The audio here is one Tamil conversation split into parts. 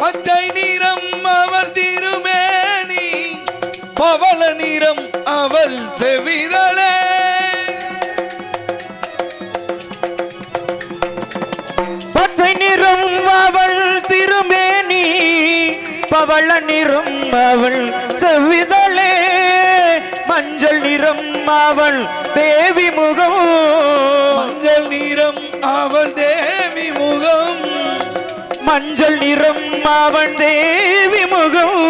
பச்சை நிறம் அவள் திருமேனி, பவள நிறம் அவள் செவிதழே. பச்சை நிறம் அவள் திருமேனி, பவள நிறம் அவள் செவிதழே. மஞ்சள் நிறம் அவள் தேவி முகம், மஞ்சள் நிறம் அவள் தேவி முகம், மஞ்சள் நிறம் அவன் தேவி முகம்.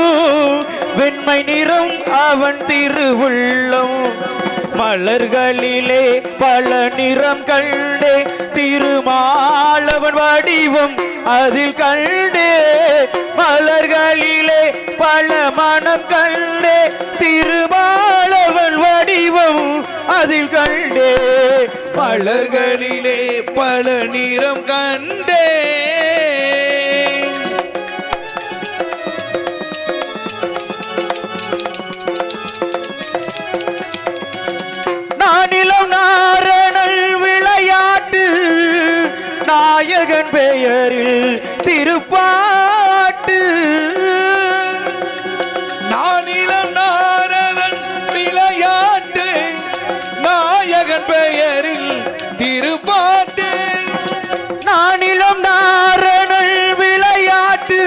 வெண்மை நிறம் அவன் திருவுள்ளம். மலர்களிலே பல நிறம் கண்டே, திருமாலவன் வடிவம் அதில் கண்டே. மலர்களிலே பல மனம் கண்டே, திருமாலவன் வடிவம் அதில் கண்டே. மலர்களிலே பல நிறம் கண்டே. நானிலம் நாரணல் விளையாட்டு, நாயகன் பெயரில் திருப்பாட்டு. நானிலம் நாரணன் விளையாட்டு, நாயகன் பெயரில் திருப்பாட்டு. நானிலம் நாரணல் விளையாட்டு,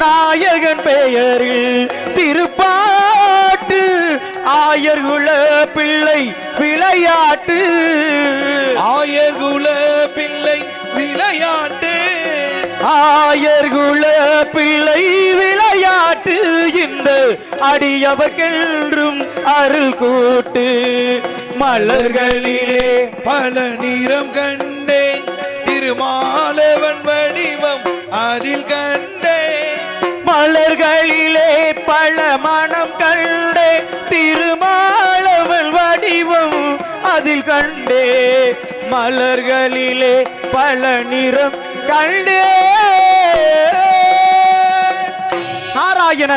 நாயகன் பெயரில் திருப்பாட்டு. ஆயர்குல பிள்ளை விளையாட்டு, ஆயர்குல பிள்ளை விளையாட்டு, ஆயர்குல பிள்ளை விளையாட்டு. இந்த அடியவர்க்கென்றும் அருள் கூட்டு. மலர்களிலே பல நிறம் கண்டேன், திருமாலவன் வடிவம் அதில் கண்டேன். மலர்களிலே பல மனம் கண்டே, திருமாலவன் வடிவம் அதில் கண்டே. மலர்களிலே பல நிறம் கண்டே. நாராயண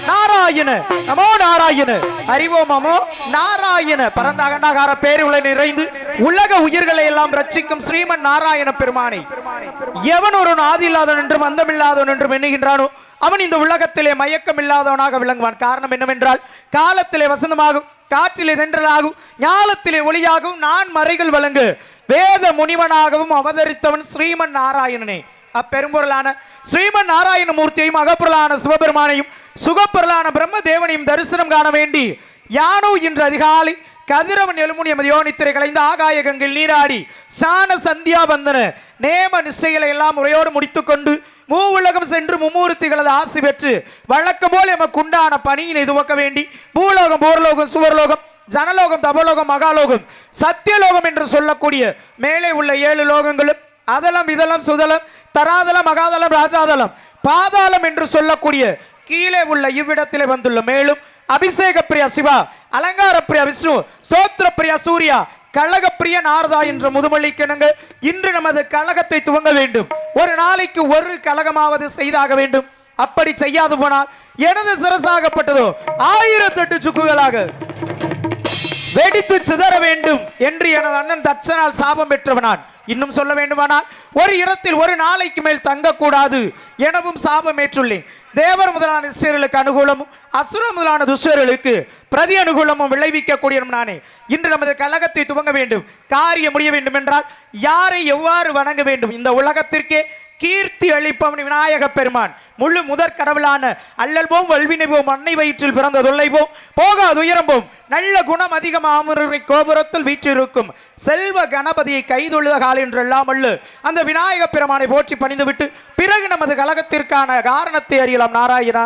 நாராயண நமோ நாராயண, அறிவோம் நமோ நாராயண. பரந்த அகண்டாகார பேருளை நிறைந்து உலக உயிர்களை எல்லாம் ரட்சிக்கும் ஸ்ரீமன் நாராயண பெருமானை எவன் ஒரு ஆதியில்லாதவன் என்றும் அந்தமில்லாதவன் என்றும் எண்ணுகின்றானோ அவன் இந்த உலகத்திலே மயக்கம் இல்லாதவனாக விளங்குவான். காரணம் என்னவென்றால், காலத்திலே வசந்தமாகும், காற்றிலே தென்றலாகும், ஞாலத்திலே ஒளியாகவும் நான் மறைகள் வழங்கு வேத முனிவனாகவும் அவதரித்தவன் ஸ்ரீமன் நாராயணனே. அப்பெரும்பொருளான ஸ்ரீமன் நாராயணமூர்த்தியையும் அகப்பொருளான சிவபெருமானையும் சுகப்பொருளான பிரம்ம தேவனையும் தரிசனம் காண வேண்டி யானோ இன்று அதிகாலை கதிரவன் எழுமுனி எமது யோனித்திரை கலைந்த ஆகாய கங்கில் நீராடி சாண சந்தியா வந்தன நேம நிச்சயங்களை எல்லாம் முறையோடு முடித்துக்கொண்டு மூவுலகம் சென்று மும்மூர்த்திகளது ஆசி பெற்று வழக்கம் போல் எமக்கு உண்டான பணியினை துவக்க வேண்டி பூலோகம், போர்லோகம், சுவர்லோகம், ஜனலோகம், தபலோகம், மகாலோகம், சத்தியலோகம் என்று சொல்லக்கூடிய மேலே உள்ள 7 லோகங்களும் அதலம், இதலம், சுதலம், தராதலம், மகாதலம், ராஜாதலம், பாதாளம் என்று சொல்லக்கூடிய கீழே உள்ள இவ்விடத்திலே வந்துள்ள மேலும் அபிஷேக பிரியா சிவா, அலங்கார பிரியா விஷ்ணு, ஸ்தோத்திர பிரியா சூர்யா, கழகப்பிரிய நாரதா என்ற முதுமொழிக்கிணங்க இன்று நமது கழகத்தை துவங்க வேண்டும். ஒரு நாளைக்கு ஒரு கழகமாவது செய்தாக வேண்டும். அப்படி செய்யாது போனால் எனது சிரசாகப்பட்டதோ 1008 சுக்குகளாக வெடித்து சிதற வேண்டும் என்று எனது அண்ணன் தட்சனால் சாபம் பெற்றவனான். இன்னும் சொல்ல வேண்டுமானால் ஒரு இடத்தில் ஒரு நாளைக்கு மேல் தங்கக்கூடாது எனவும் சாபம் ஏற்றுள்ளேன். தேவர் முதலான நிச்சயர்களுக்கு அனுகூலமும் அசுர முதலான துஷ்டர்களுக்கு பிரதி அனுகூலமும் விளைவிக்கக்கூடிய நானே இன்று நமது கழகத்தை துவங்க வேண்டும். காரியம் முடிய வேண்டும் என்றால் யாரை எவ்வாறு வணங்க வேண்டும்? இந்த உலகத்திற்கே கீர்த்தி அளிப்பவன் விநாயக பெருமான். முழு முதற் கடவுளான அல்லல் போம் வல்வினை போம் அன்னை வயிற்றில் பிறந்த தொல்லை போம் போகாது உயரம்போம் நல்ல குணம் அதிகமாமுறை கோபுரத்தில் வீற்றிருக்கும் செல்வ கணபதியை கைதொழுத கால் என்றெல்லாம் அல்ல அந்த விநாயக பெருமானை போற்றி பணிந்துவிட்டு பிறகு நமது கழகத்திற்கான காரணத்தை அறியலாம். நாராயணா.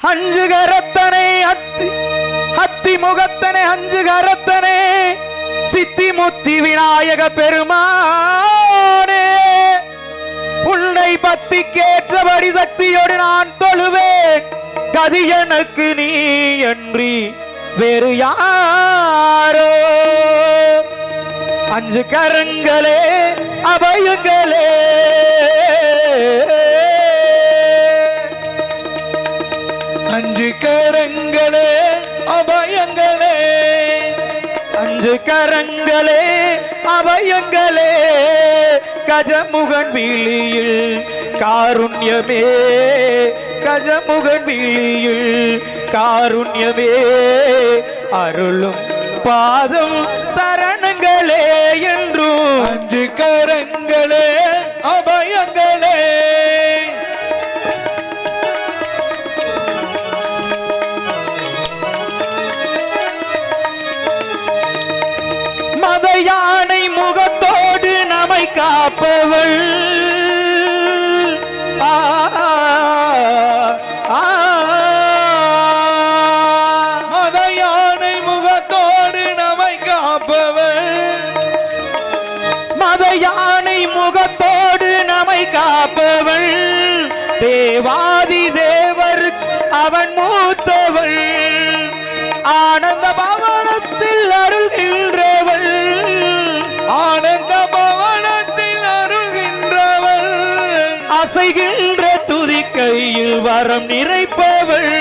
அஞ்சு கரத்தனை அத்தி முகத்தனை அஞ்சு கரத்தனை சித்தி முத்தி விநாயக பெருமானே உன்னை பத்தி கேற்றபடி சக்தியோடு நான் தொழுவேன். கதி எனக்கு நீ அன்றி வேறு யாரோ? அஞ்சு கரங்களே அபயங்களே கரங்களே அபயங்களே கஜமுகன் விழியில் காருண்யமே கஜமுகன் விழியில் காருண்யமே அருளும் பாதம் சரணங்களே என்றும் 5 கரங்களே அபயங்களே மத யானை முகத்தோடு நம்மை காப்பவள் மத யானை முகத்தோடு நம்மை காப்பவள் மத யானை முகத்தோடு நம்மை காப்பவள் தேவாதி தேவர் அவன் மூத்தவள் ஆனந்த பவனத்தில் அருள்கின்றவள் ஆனந்த பவனத்தில் அருள்கின்றவள் அசைகின்ற துதி கையில் வரம் நிறைப்பவள்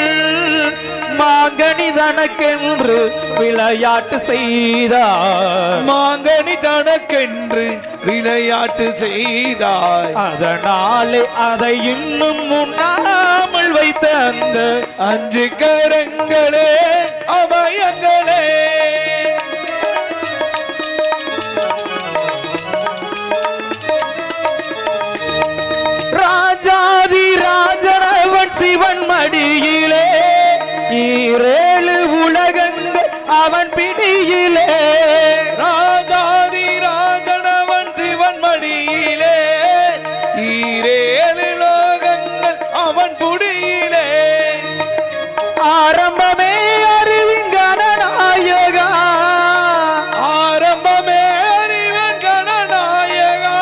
மாங்கனி தனக்கென்று விளையாட்டு செய்தார் மாங்கனி தனக்கென்று விளையாட்டு செய்தாய் அதனாலே அதை இன்னும் உண்ணாமல் வைத்த அந்த 5 கரங்களே அபயங்களே ராஜாதி ராஜனவன் சிவன் மடியிலே ஈரேழு உலகங்கள் அவன் பிடியிலே ராஜாதி ராஜனவன் சிவன் மடியிலே ஈரேழு லோகங்கள் அவன் புடியிலே ஆரம்பமே அறிவிங்கன நாயகா ஆரம்பமே அறிவன் கணநாயகா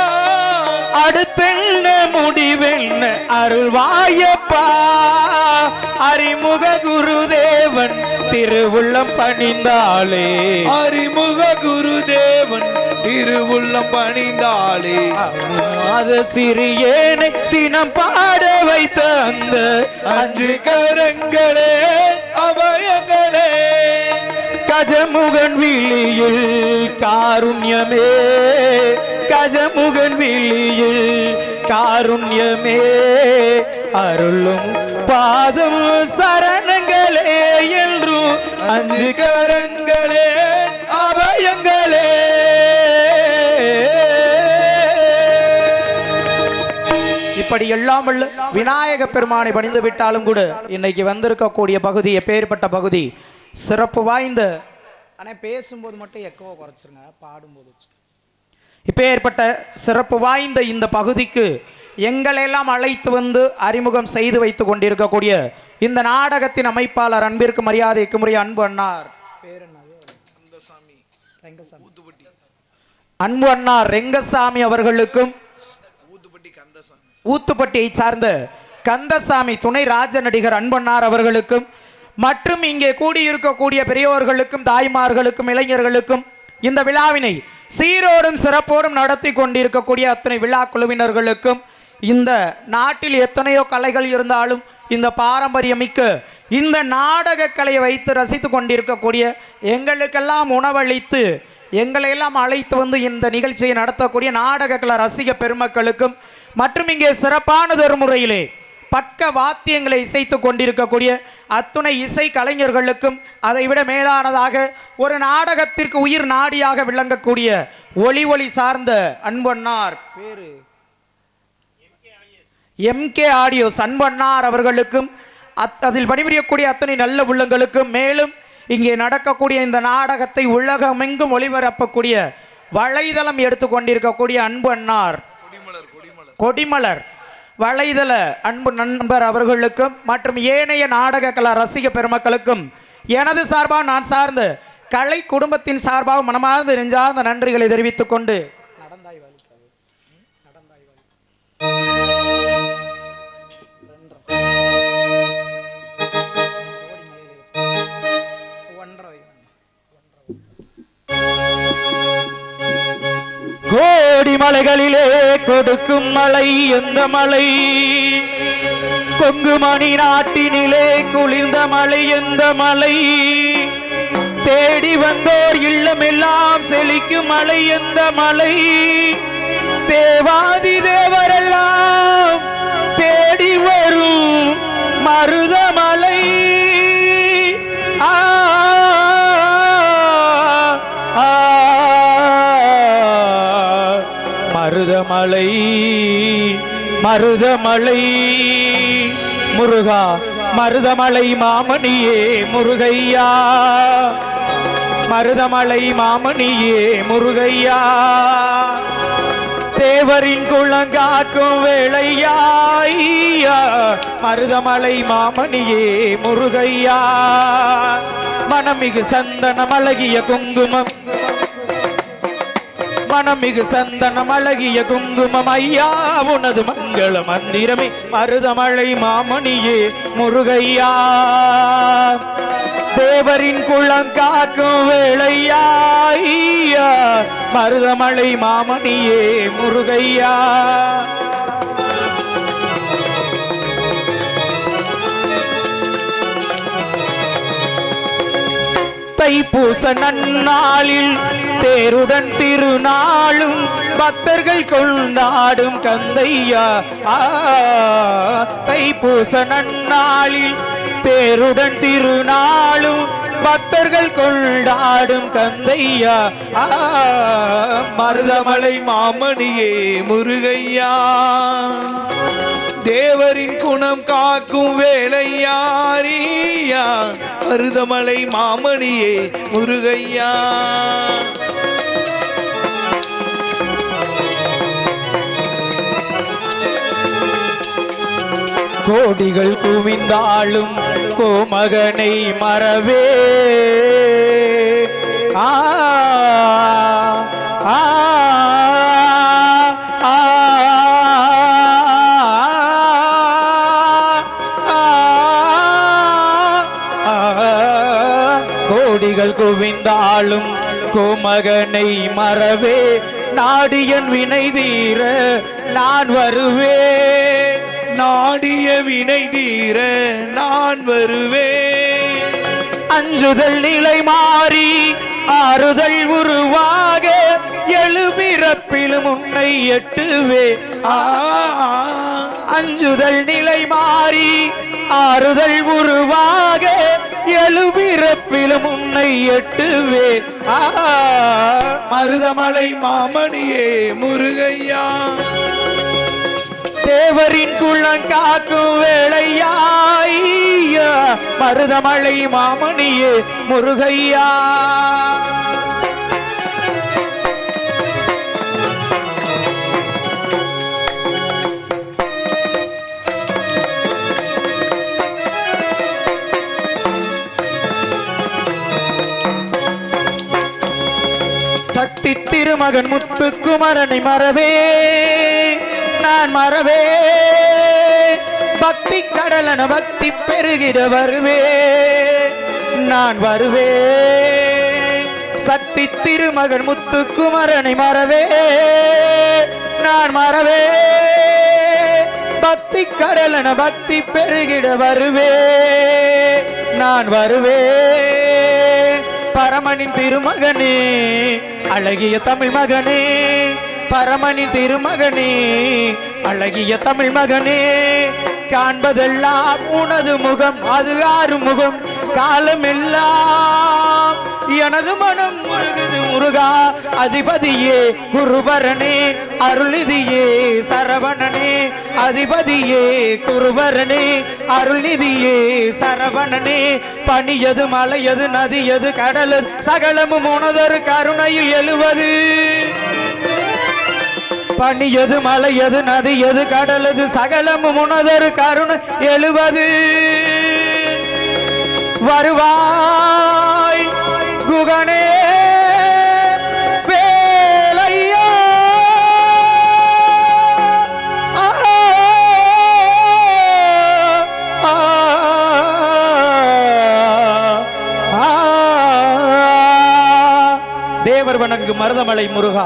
அடுத்தென்ன முடிவென்ன அருள்வாயப்பா அறிமுக குருதேவன் திருவுள்ளம் பணிந்தாளே அறிமுக குருதேவன் திருவுள்ளம் பணிந்தாளே அது சிறியேனை தினம் பாட வைத்த அந்த 5 கரங்களே அபயங்களே கஜமுகன் விழியில் காருண்யமே கஜமுகன் விழியில் காருண்யமே அருளும் பாதம் சரணங்களே என்றும் 5 கரங்களே அபயங்களே இப்படி எல்லாம் வல்ல விநாயக பெருமானை பணிந்து விட்டாலும் கூட இன்னைக்கு வந்திருக்கக்கூடிய பகுதி எப்பேற்பட்ட பகுதி சிறப்பு வாய்ந்த ஆனால் பேசும்போது மட்டும் எக்கோ குறைச்சிருங்க பாடும்போது இப்பேற்பட்ட சிறப்பு வாய்ந்த இந்த பகுதிக்கு எங்களெல்லாம் அழைத்து வந்து அறிமுகம் செய்து வைத்து கொண்டிருக்கக்கூடிய இந்த நாடகத்தின் அமைப்பாளர் அன்பிற்கு மரியாதைக்கு முறைய அன்பு அண்ணார் அன்பு அண்ணார் ரெங்கசாமி அவர்களுக்கும் ஊத்துப்பட்டியை சார்ந்த கந்தசாமி துணை ராஜ நடிகர் அன்பண்ணார் அவர்களுக்கும் மற்றும் இங்கே கூடியிருக்கக்கூடிய பெரியோர்களுக்கும் தாய்மார்களுக்கும் இளைஞர்களுக்கும் இந்த விழாவினை சீரோடும் சிறப்போடும் நடத்தி கொண்டிருக்கக்கூடிய அத்தனை விழா குழுவினர்களுக்கும் இந்த நாட்டில் எத்தனையோ கலைகள் இருந்தாலும் இந்த பாரம்பரியமிக்க இந்த நாடக கலையை வைத்து ரசித்து கொண்டிருக்கக்கூடிய எங்களுக்கெல்லாம் உணவளித்து எங்களையெல்லாம் அழைத்து வந்து இந்த நிகழ்ச்சியை நடத்தக்கூடிய நாடக கலை ரசிக பெருமக்களுக்கும் மற்றும் இங்கே சிறப்பானதொரு முறையிலே பக்க வாத்தியங்களை இசைத்து கொண்டிருக்கக்கூடிய அத்துணை இசை கலைஞர்களுக்கும் அதைவிட மேலானதாக ஒரு நாடகத்திற்கு உயிர் நாடியாக விளங்கக்கூடிய ஒளி சார்ந்த அன்பண்ணார் பேரு எம்கே ஆடியோஸ் அன்பண்ணார் அவர்களுக்கும் அதில் பணிபுரியக்கூடிய அத்தனை நல்ல உள்ளங்களுக்கும் மேலும் இங்கே நடக்கக்கூடிய இந்த நாடகத்தை உலகமெங்கும் ஒளிபரப்பக்கூடிய வலைதளம் எடுத்து கொண்டிருக்கக்கூடிய அன்பு அண்ணார் கொடிமலர் வலைதள அன்பு நண்பர் அவர்களுக்கும் மற்றும் ஏனைய நாடக கலா ரசிக பெருமக்களுக்கும் எனது சார்பாக நான் சார்ந்த கலை குடும்பத்தின் சார்பாக மனமார்ந்த நெஞ்சார்ந்த நன்றிகளை தெரிவித்துக் கொண்டு கோடி மலைகளிலே கொடுக்கும் மலை எந்த மலை கொங்கு மணி நாட்டினிலே குளிர்ந்த மலை எந்த மலை தேடி வந்தோர் இல்லமெல்லாம் செழிக்கும் மலை எந்த மலை தேவாதி தேவரெல்லாம் தேடி வரும் மருதமலை ஆ ஆ, மருதமலை மருதமலை முருகா மருதமலை மாமணியே முருகையா மருதமலை மாமணியே முருகையா தேவரின் குளங்காக்கும் வேளையா மருதமலை மாமணியே முருகையா மனமிகு சந்தனம் அழகிய குங்குமம் மனமிகு சந்தனம் அழகிய குங்குமம் ஐயா உனது மங்கள மந்திரமே மருதமலை மாமணியே முருகையா தேவரின் குளம் காக்கும் வேளையா மருதமலை மாமணியே முருகையா தைப்பூச நன்னாளில் தேருடன் திருநாளும் பக்தர்கள் கொண்டாடும் கந்தையா தைப்பூச நன்னாளில் தேருடன் திருநாளும் பக்தர்கள் கொண்டாடும் கந்தையா மருதமலை மாமணியே முருகையா தேவரின் குணம் காக்கும் வேளையாரியா மருதமலை மாமணியே முருகையா கோடிகள் குவிந்தாலும் கோமகனை மறவே ஆ ஆ ஆ கோடிகள் குவிந்தாலும் கோமகனை மறவே நாடியன் வினை தீர நான் வருவே நாடிய வினை தீர நான் வருவேன் அஞ்சுதல் நிலை மாறி ஆறுதல் உருவாக எழுபிறப்பிலும் உன்னை எட்டுவே அஞ்சுதல் நிலை மாறி ஆறுதல் உருவாக எழுபிறப்பிலும் உன்னை எட்டுவே மருதமலை மாமணியே முருகையா தேவரின் குளம் காக்கும் வேளையா மருதமலை மாமணியே முருகையா சக்தி திருமகன் முத்துக்குமரனை மறவே நான் மறவே பக்தி கடலன பக்தி பெருகிட வருவே நான் வருவே சக்தி திருமகன் முத்துக்குமரனை மறவே நான் மறவே பக்தி கடலன பக்தி பெருகிட வருவே நான் வருவே பரமனின் திருமகனே அழகிய தமிழ் மகனே பரமனின் திருமகனே அழகிய தமிழ் மகனே காண்பதெல்லாம் உனது முகம் அது ஆறு முகம் காலமெல்லாம் எனது மனம் முருகுது முருகா அதிபதியே குருபரனே அருள்நிதியே சரவணனே அதிபதியே குருபரனே அருள்நிதியே சரவணனே பனியது மலையது நதியது கடலது சகலமும் உனதொரு கருணையில் எழுவது பனியது மலையது நதியது கடலது சகலமும் உனதொரு கருணை எழுவது வருவாய் குகனே வேலையா தேவர் வணங்கு மருதமலை முருகா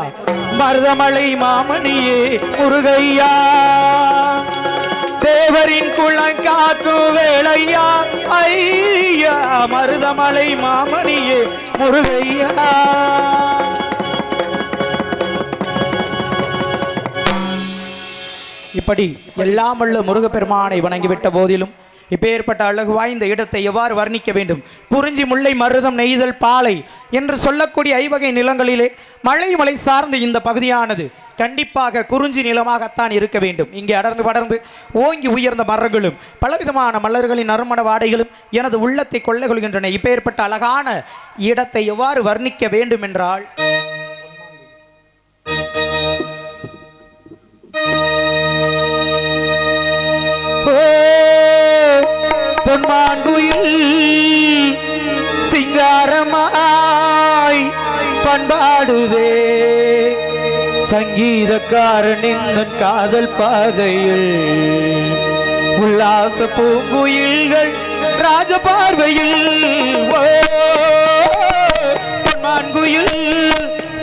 மருதமலை மாமணியே முருகையா தேவரின் குளம் காக்கும் வேளையா ஐயா மருதமலை மாமணியே முருகையா. இப்படி எல்லாம் வல்ல முருகப்பெருமானை வணங்கிவிட்ட போதிலும் இப்பேற்பட்ட அழகு வாய்ந்த இடத்தை எவ்வாறு வர்ணிக்க வேண்டும்? குறிஞ்சி, முல்லை, மருதம், நெய்தல், பாலை என்று சொல்லக்கூடிய ஐவகை நிலங்களிலே மலை சார்ந்த இந்த பகுதியானது கண்டிப்பாக குறிஞ்சி நிலமாகத்தான் இருக்க வேண்டும். இங்கே அடர்ந்து படர்ந்து ஓங்கி உயர்ந்த மரங்களும் பலவிதமான மலர்களின் நறுமண வாடைகளும் எனது உள்ளத்தை கொள்ளை கொள்கின்றன. இப்பேற்பட்ட அழகான இடத்தை எவ்வாறு வர்ணிக்க வேண்டும் என்றால், பொன்மான்குயில் சிங்காரமாய் பண்பாடுதே சங்கீதக்காரனின் காதல் பாதையில் உல்லாச பூங்குயில்கள் ராஜ பார்வையில் பொன்மான்குயில்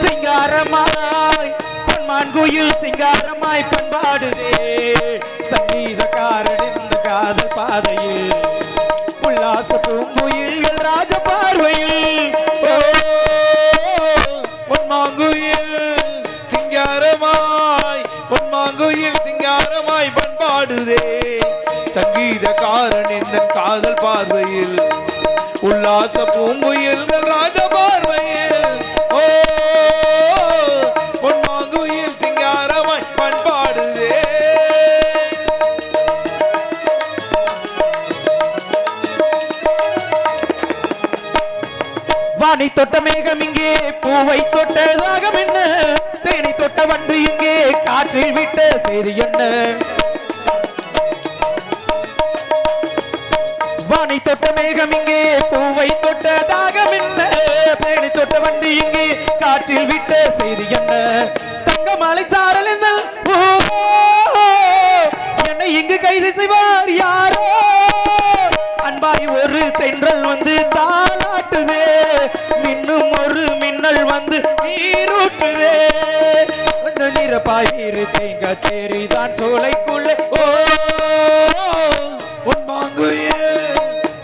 சிங்காரமாய் பொன்மான்குயில் சிங்காரமாய் பண்பாடுதே சங்கீதக்காரனின் காதல் பாதையில் உல்லாச பூங்குயில்கள் ராஜ பார்வையில் பொன்மாங்குயில் சிங்காரமாய் பொன்மாங்குயில் சிங்காரமாய் பண்பாடுதே சங்கீதக்காரன் இந்த காதல் பார்வையில் உல்லாச பூங்குயில்கள் ராஜ பார்வையில் பொன்மாங்குயில் சிங்காரமாய் பண்பாடுதே. வானை தொட்ட மேகம் இங்கே பூவை தொட்ட தாகம் என்ன? தேனி தொட்ட வண்டு இங்கே காற்றில் விட்ட செய்தி என்ன? வானை தொட்ட மேகம் இங்கே பூவை தொட்ட தாகம் என்ன? தேனி தொட்ட வண்டு இங்கே காற்றில் விட்ட செய்தி என்ன? தங்க மலை சாரல் என்னை இங்கு கைது செய்வார் யாரோ? அன்பாய் ஒரு தென்றல் வந்து தாளாட்டுதே, மின்னும் ஒரு மின்னல் வந்து நீரூட்டுதே. கொஞ்சம் நிறப்பாய் இரு தேங்கச்சேரி தான் சோலைக்குள்ளே பொன்மாங்குயில்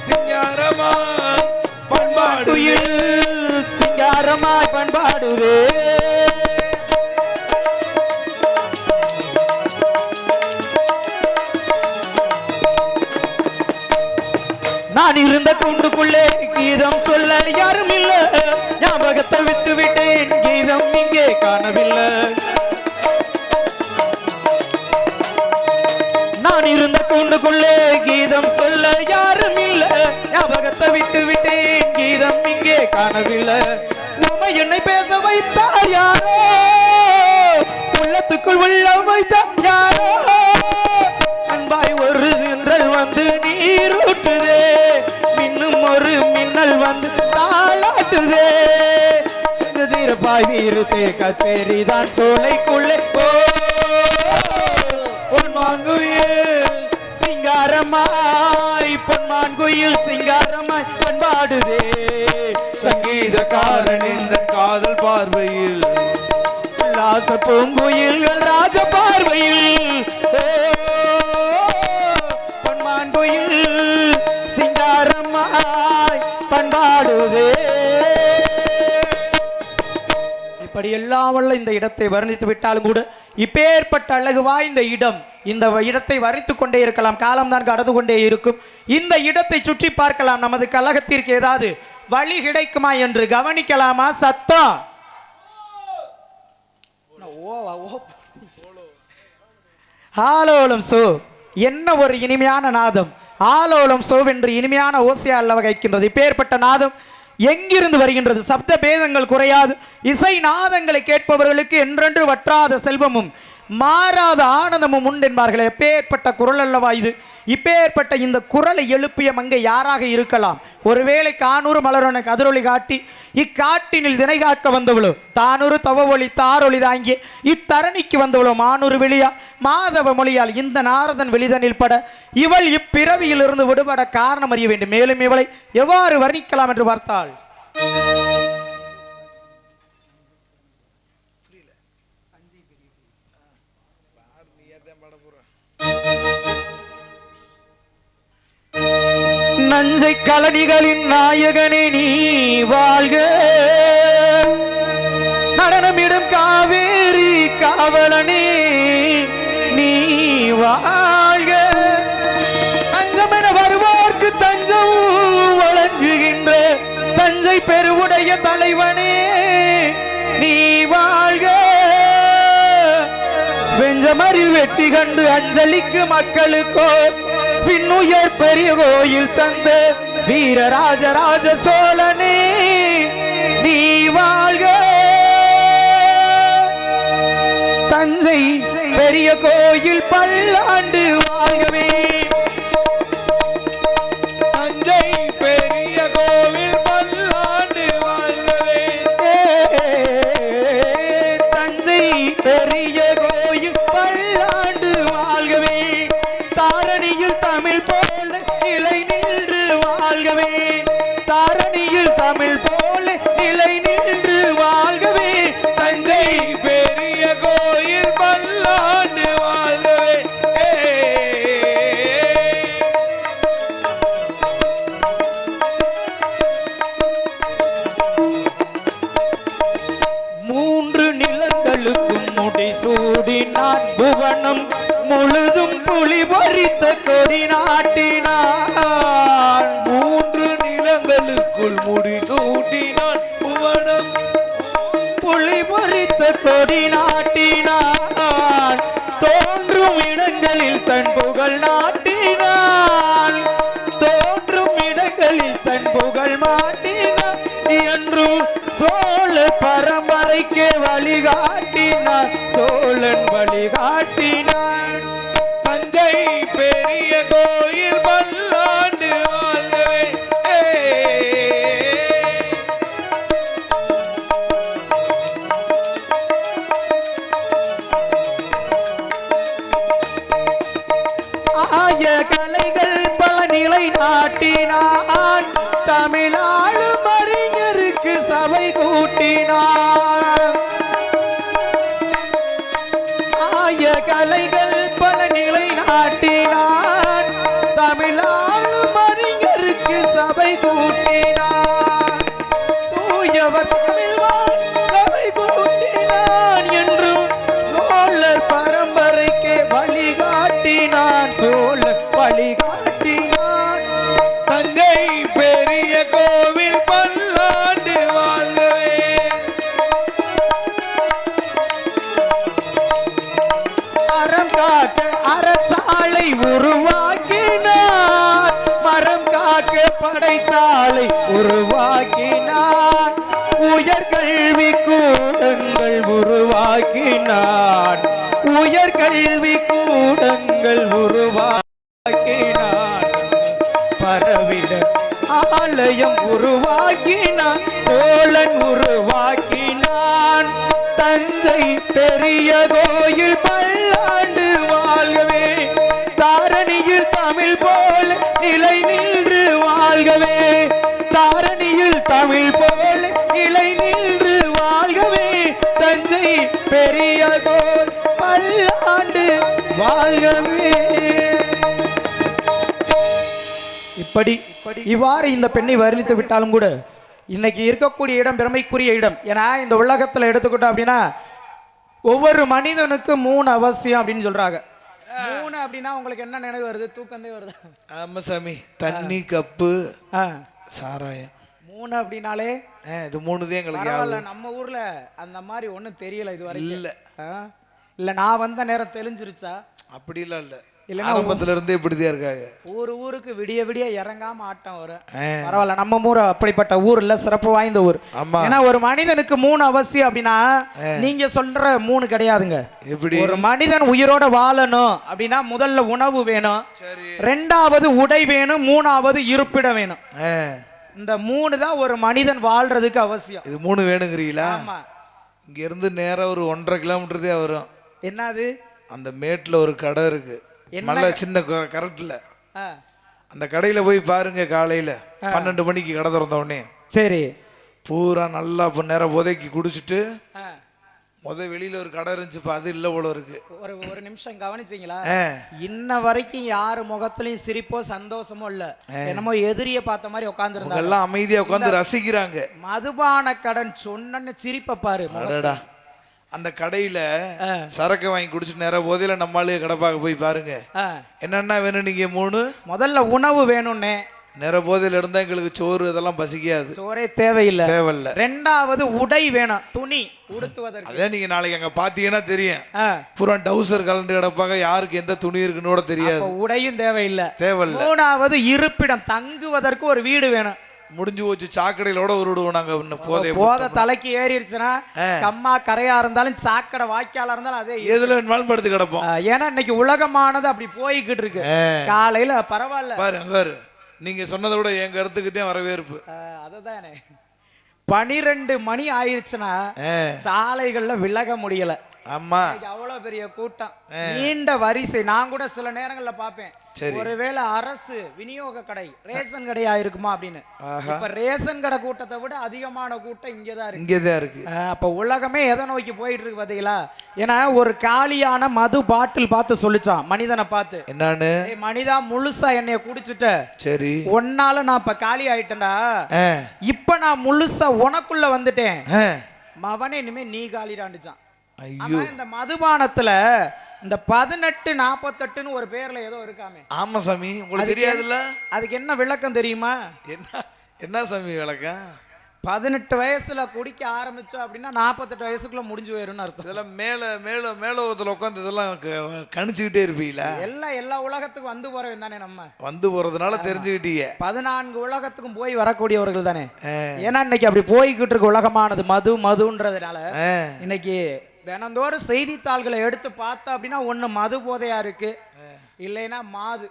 சிங்காரமாய் பண்பாடுயில் சிங்காரமாய் பண்பாடுதே. நான் இருந்த கூண்டுக்குள்ளே கீதம் சொல்ல யாரும் இல்ல, ஞாபகத்தை விட்டு விட்டேன் கீதம் இங்கே காணவில்லை. நான் இருந்த கூண்டுக்குள்ளே கீதம் சொல்ல யாரும் இல்ல, ஞாபகத்தை விட்டு விட்டேன் கீதம் இங்கே காணவில்லை. உண்மை என்னை பேச வைத்தார் யாரோ, உள்ளத்துக்குள் உள்ள வைத்தார் யாரோ? அன்பாய் ஒரு நின்றல் வந்து நீரூட்டுதே, மின்னும் ஒரு மின்னல் வந்து தாளாட்டுதே. தீரப்பாய் வீரு தேக்கச்சேரி தான் சோலைக்குள்ளே பொன்மாங்குயில் சிங்காரமாய் பொன்மான்குயில் சிங்காரமாய் பண்பாடுதே சங்கீதக்காரன் இந்த காதல் பார்வையில் உல்லாச பூங்குயில்கள் ராஜ பார்வையில் பொன்மான்குயில் சிங்காரமாய் பண்பாடுதே. இப்படி எல்லாம் வல்ல இந்த இடத்தை வர்ணித்து விட்டாலும் கூட இப்பேற்பட்ட அழகு வாய்ந்த இடம், இந்த இடத்தை வர்ணித்துக் கொண்டே இருக்கலாம், காலம்தான் கடந்து கொண்டே இருக்கும். இந்த இடத்தை சுற்றி பார்க்கலாம், நமது கழகத்திற்கு ஏதாவது வழி கிடைக்குமா என்று கவனிக்கலாமா? சத்தம் ஆலோலம் சோ, என்ன ஒரு இனிமையான நாதம்! ஆலோலம் சோ என்று இனிமையான ஓசையா அல்லவ கேட்கின்றது. இப்பேற்பட்ட நாதம் எங்கிருந்து வருகின்றது? சப்த பேதங்கள் குறையாது இசை நாதங்களை கேட்பவர்களுக்கு என்றென்று வற்றாத செல்வமும் மாறாத ஆனந்தமும் உண்டு என்பார்கள். எப்பேற்பட்ட குரல் அல்லவா இது! இப்பேற்பட்ட இந்த குரலை எழுப்பிய மங்கை யாராக இருக்கலாம்? ஒருவேளை கானூறு மலரொன கதிரொளி காட்டி இக்காட்டினில் தினை காக்க வந்தவளோ, தானூறு தவ ஒளி தாரொளி தாங்கி இத்தரணிக்கு வந்தவளோ, மானூறு வெளியா மாதவ மொழியால் இந்த நாரதன் வெளிதனில் பட இவள் இப்பிறவியிலிருந்து விடுபட காரணம் அறிய வேண்டும். மேலும் இவளை எவ்வாறு வர்ணிக்கலாம் என்று பார்த்தால், தஞ்சை கலனிகளின் நாயகனே நீ வாழ்க. நடனமிடும் காவேரி காவலனே நீ வாழ்க. தஞ்சமென வருவோர்க்கு தஞ்சம் வழங்குகின்ற தஞ்சை பெருவுடைய தலைவனே நீ வாழ்க. வெஞ்சமரில் வெற்றி கண்டு அஞ்சலிக்கு மக்களுக்கோ பின்னுயர் பெரிய கோயில் தந்த வீரராஜராஜ சோழனே நீ வாழ்க. தஞ்சை பெரிய கோயில் பல்லாண்டு வாழ்கவே. தஞ்சை பெரிய கோவில் பல்லாண்டு வாழ்கவே. தஞ்சை பெரிய கோயில் பல்லாண்டு வாழ்கவே. தாரணியில் தமிழ் போல நிலை நின்று வாழ்கவே. தாரணியில் தமிழ் போல நிலை நின்று வாழ்கவே. தஞ்சை பெரிய கோயில் பல்லாண்டு வாழ்கவே. மூன்று நிலங்களுக்கும் முடிசூடினான் புவனம் முழுதும் புலி பறித்த கொடி நாட்டினான். மூன்று நிலங்களுக்குள் முடிசூட்டினான் புவனம் புலி பறித்த கொடி நாட்டினான். தோன்றும் இடங்களில் தன் புகழ் நாட்டினான். தோன்றும் இடங்களில் தன் புகழ் மாட்டினான். என்றும் சோழ பரம்பரைக்கு வழிகாட்டினான். சோழன் வழிகாட்டினான். தஞ்சை பெரிய கோயில் பல்லாண்டு வாழ்கவே. ஆய கலைகள் பல நிலை நாட்டினான். தமிழாளும் அறிஞருக்கு சபை கூட்டினான். ஆய கலைகள் பல நிலை நாட்டினான். தமிழாளும் அறிஞருக்கு சபை கூட்டினான். தூயவர் தமிழ்வான் சபை கூட்டினான். என்றும் சோழர் பரம்பரைக்கு வழிகாட்டினான். சோழர் வழிகாட்டினான். தஞ்சை பெரிய கோவில் பல்லாண்டு வாழ்கவே. அறம் காக்க அறச்சாலை உருவாக்கினார். மரம் காக்க படைச்சாலை உருவாக்கினார். உயர்கல்வி கூடங்கள் உருவாக்கினார். உயர்கல்வி கூடங்கள் உருவாக்கினார். பரவிட ஆலயம் உருவாக்கினான். சோழன் உருவாக்கினான். தஞ்சை பெரிய கோயில் பல்லாண்டு வாழ்கவே. தாரணியில் தமிழ் போல நிலை நின்று வாழ்கவே. தாரணியில் தமிழ் போல நிலை நின்று வாழ்கவே. தஞ்சை பெரிய கோயில் பல்லாண்டு வாழ்கவே. இப்படி இவ்வாறு இந்த பெண்ணை வர்ணித்து விட்டாலும் கூட இன்னைக்கு இருக்கக்கூடிய இடம் பெருமைக்குரிய இடம். ஏன்னா இந்த உலகத்தில் எடுத்துக்கிட்டோம் அப்படின்னா ஒவ்வொரு மனிதனுக்கு 3 அவசியம் அப்படின்னு சொல்றாங்க. 3 அப்படின்னா உங்களுக்கு என்ன நினைவு வருது? தூக்கந்தே வருது? ஆமா சாமி, தண்ணி, கப்பு, சாராயம். 3 அப்படின்னாலே இது 3 தான் எங்களுக்கு பரவாயில்ல. நம்ம ஊர்ல அந்த மாதிரி ஒண்ணும் தெரியல இது வரைக்கும். இல்ல இல்ல நான் வந்த நேரம் தெளிஞ்சிருச்சா? அப்படிலாம் இல்ல, ஆரம்பத்துல இருந்தே இப்படிதான் இருக்காங்க. ஊருக்கு விடிய விடிய இறங்காம ஆட்டம் வரும். பரவாயில்ல, நம்ம ஊர் அப்படிப்பட்ட ஊர் இல்ல, சிறப்பு வாய்ந்த ஊர். ஏன்னா ஒரு மனிதனுக்கு 3 அவசியம் அப்படின்னா நீங்க சொல்ற 3 கிடையாதுங்க. ஒரு மனிதன் உயிரோட வாழணும் அப்படின்னா முதல்ல உணவு வேணும், 2வது உடை வேணும், 3வது இருப்பிடம் வேணும். இந்த 3 தான் ஒரு மனிதன் வாழ்றதுக்கு அவசியம். இது 3 வேணுங்கிறீங்களா? ஆமா. இங்க இருந்து நேரா ஒரு 1.5 கிலோமீட்டர் தான் வரும். என்னது? அந்த மேட்ல ஒரு கடை இருக்கு, நல்ல சின்ன கரெக்ட்ல. அந்த கடையில போய் பாருங்க, காலையில 12 மணிக்கு கடை திறந்த உடனே. சரி. பூரா நல்லா நேரம் உதைக்கி குடிச்சிட்டு வெளியில ஒரு கடை இருந்துச்சுப்பா, அது இல்ல போல இருக்கு. ஒரு நிமிஷம் கவனிச்சீங்களா? இன்ன வரைக்கும் யாரு முகத்திலயும் சிரிப்போ சந்தோஷமோ இல்ல, என்னமோ எதிரிய பார்த்த மாதிரி உட்கார்ந்து இருந்தாங்க. எல்லாம் அமைதியா உட்கார்ந்து ரசிக்கிறாங்க. மதுபான கடன் சொன்னன்னு சிரிப்ப பாரு. அந்த கடையில சரக்கு வாங்கி குடிச்சு நேர போதையில நம்மளால கடப்பாக்க போய் பாருங்க. என்னன்னா வேணும் நீங்க? 3 முதல்ல உணவு வேணும்னே. நேர போதையில இருந்தா எங்களுக்கு சோறு இதெல்லாம் பசிக்காது, சோறே தேவையில்லை. ரெண்டாவது உடை வேணும், துணி உடுத்துவதற்கு. அதே நீங்க நாளைக்கு அங்க பாத்தீங்கன்னா தெரியும், பூரா டவுசர் கலந்து கிடப்பாங்க, யாருக்கு எந்த துணி இருக்குன்னு கூட தெரியாது. உடையும் தேவையில்லை. மூணாவது இருப்பிடம், தங்குவதற்கு ஒரு வீடு வேணும். முடிஞ்சு போச்சு, சாக்கடையிலோட உருடுவோம் நாங்க. போத தலைக்கு ஏறிடுச்சுன்னா கம்மா கரையா இருந்தாலும் சாக்கடை வாய்க்காலா இருந்தாலும் அதே எதுல வேணுமாலும் படுத்து கிடப்போம். ஏன்னா இன்னைக்கு உலகமானது அப்படி போய்கிட்டு இருக்கு. காலையில பரவாயில்ல பாரு, நீங்க சொன்னதை விட என் கருத்துக்கு தான் வரவேற்பு. அதுதானே, 12 மணி ஆயிருச்சுன்னா சாலைகள்ல விலக முடியல. ஆமா, அவ்வளவு பெரிய கூட்டம், நீண்ட வரிசை. நான் கூட சில நேரங்கள்ல பாப்பேன், ஒருவேளை அரசு விநியோக கடை ரேஷன் கடையா இருக்குமா அப்படின்னு. இப்ப ரேஷன் கடை கூட்டத்தை விட அதிகமான கூட்டம் இங்கதான் இருக்கு. அப்ப உலகமே எதை நோக்கி போயிட்டு இருக்கு பாத்தீங்களா? ஏன்னா ஒரு காலியான மது பாட்டில் பார்த்து சொல்லிச்சான் மனிதனை பார்த்து, என்னன்னு, மனிதா முழுசா என்னைய குடிச்சுட்ட, சரி ஒன்னால நான் இப்ப காலி ஆயிட்டேன்டா, இப்ப நான் முழுசா உனக்குள்ள வந்துட்டேன், மவனே இனிமே நீ காலிடாண்டுச்சான். இந்த மதுபானத்துல இந்த 1848 ஒரு பேர்ல ஏதோ இருக்காமே. ஆமா சாமி, உங்களுக்கு தெரியாதுல்ல? அதுக்கு என்ன விளக்கம் தெரியுமா? என்ன சாமி விளக்கம்? 18 வயசுல குடிக்க ஆரம்பிச்சோம் அப்படின்னா 48 வயசுக்குள்ள முடிஞ்சு போயிரும்னு அர்த்தம். இதெல்லாம் மேலோகத்துல உட்காந்து இதெல்லாம் கணிச்சுக்கிட்டே இருப்பீங்களா? எல்லா உலகத்துக்கும் வந்து போறவன் தானே, நம்ம வந்து போறதுனால தெரிஞ்சுக்கிட்டீங்க. 14 உலகத்துக்கும் போய் வரக்கூடியவர்கள் தானே. ஏன்னா இன்னைக்கு அப்படி போய்கிட்டு இருக்க உலகமானது மதுன்றதுனால இன்னைக்கு தினந்தோறும் செய்தித்தாள்களை எடுத்து பார்த்தா அப்படின்னா ஒண்ணு மது போதையா இருக்கு, இல்லைன்னா மாது.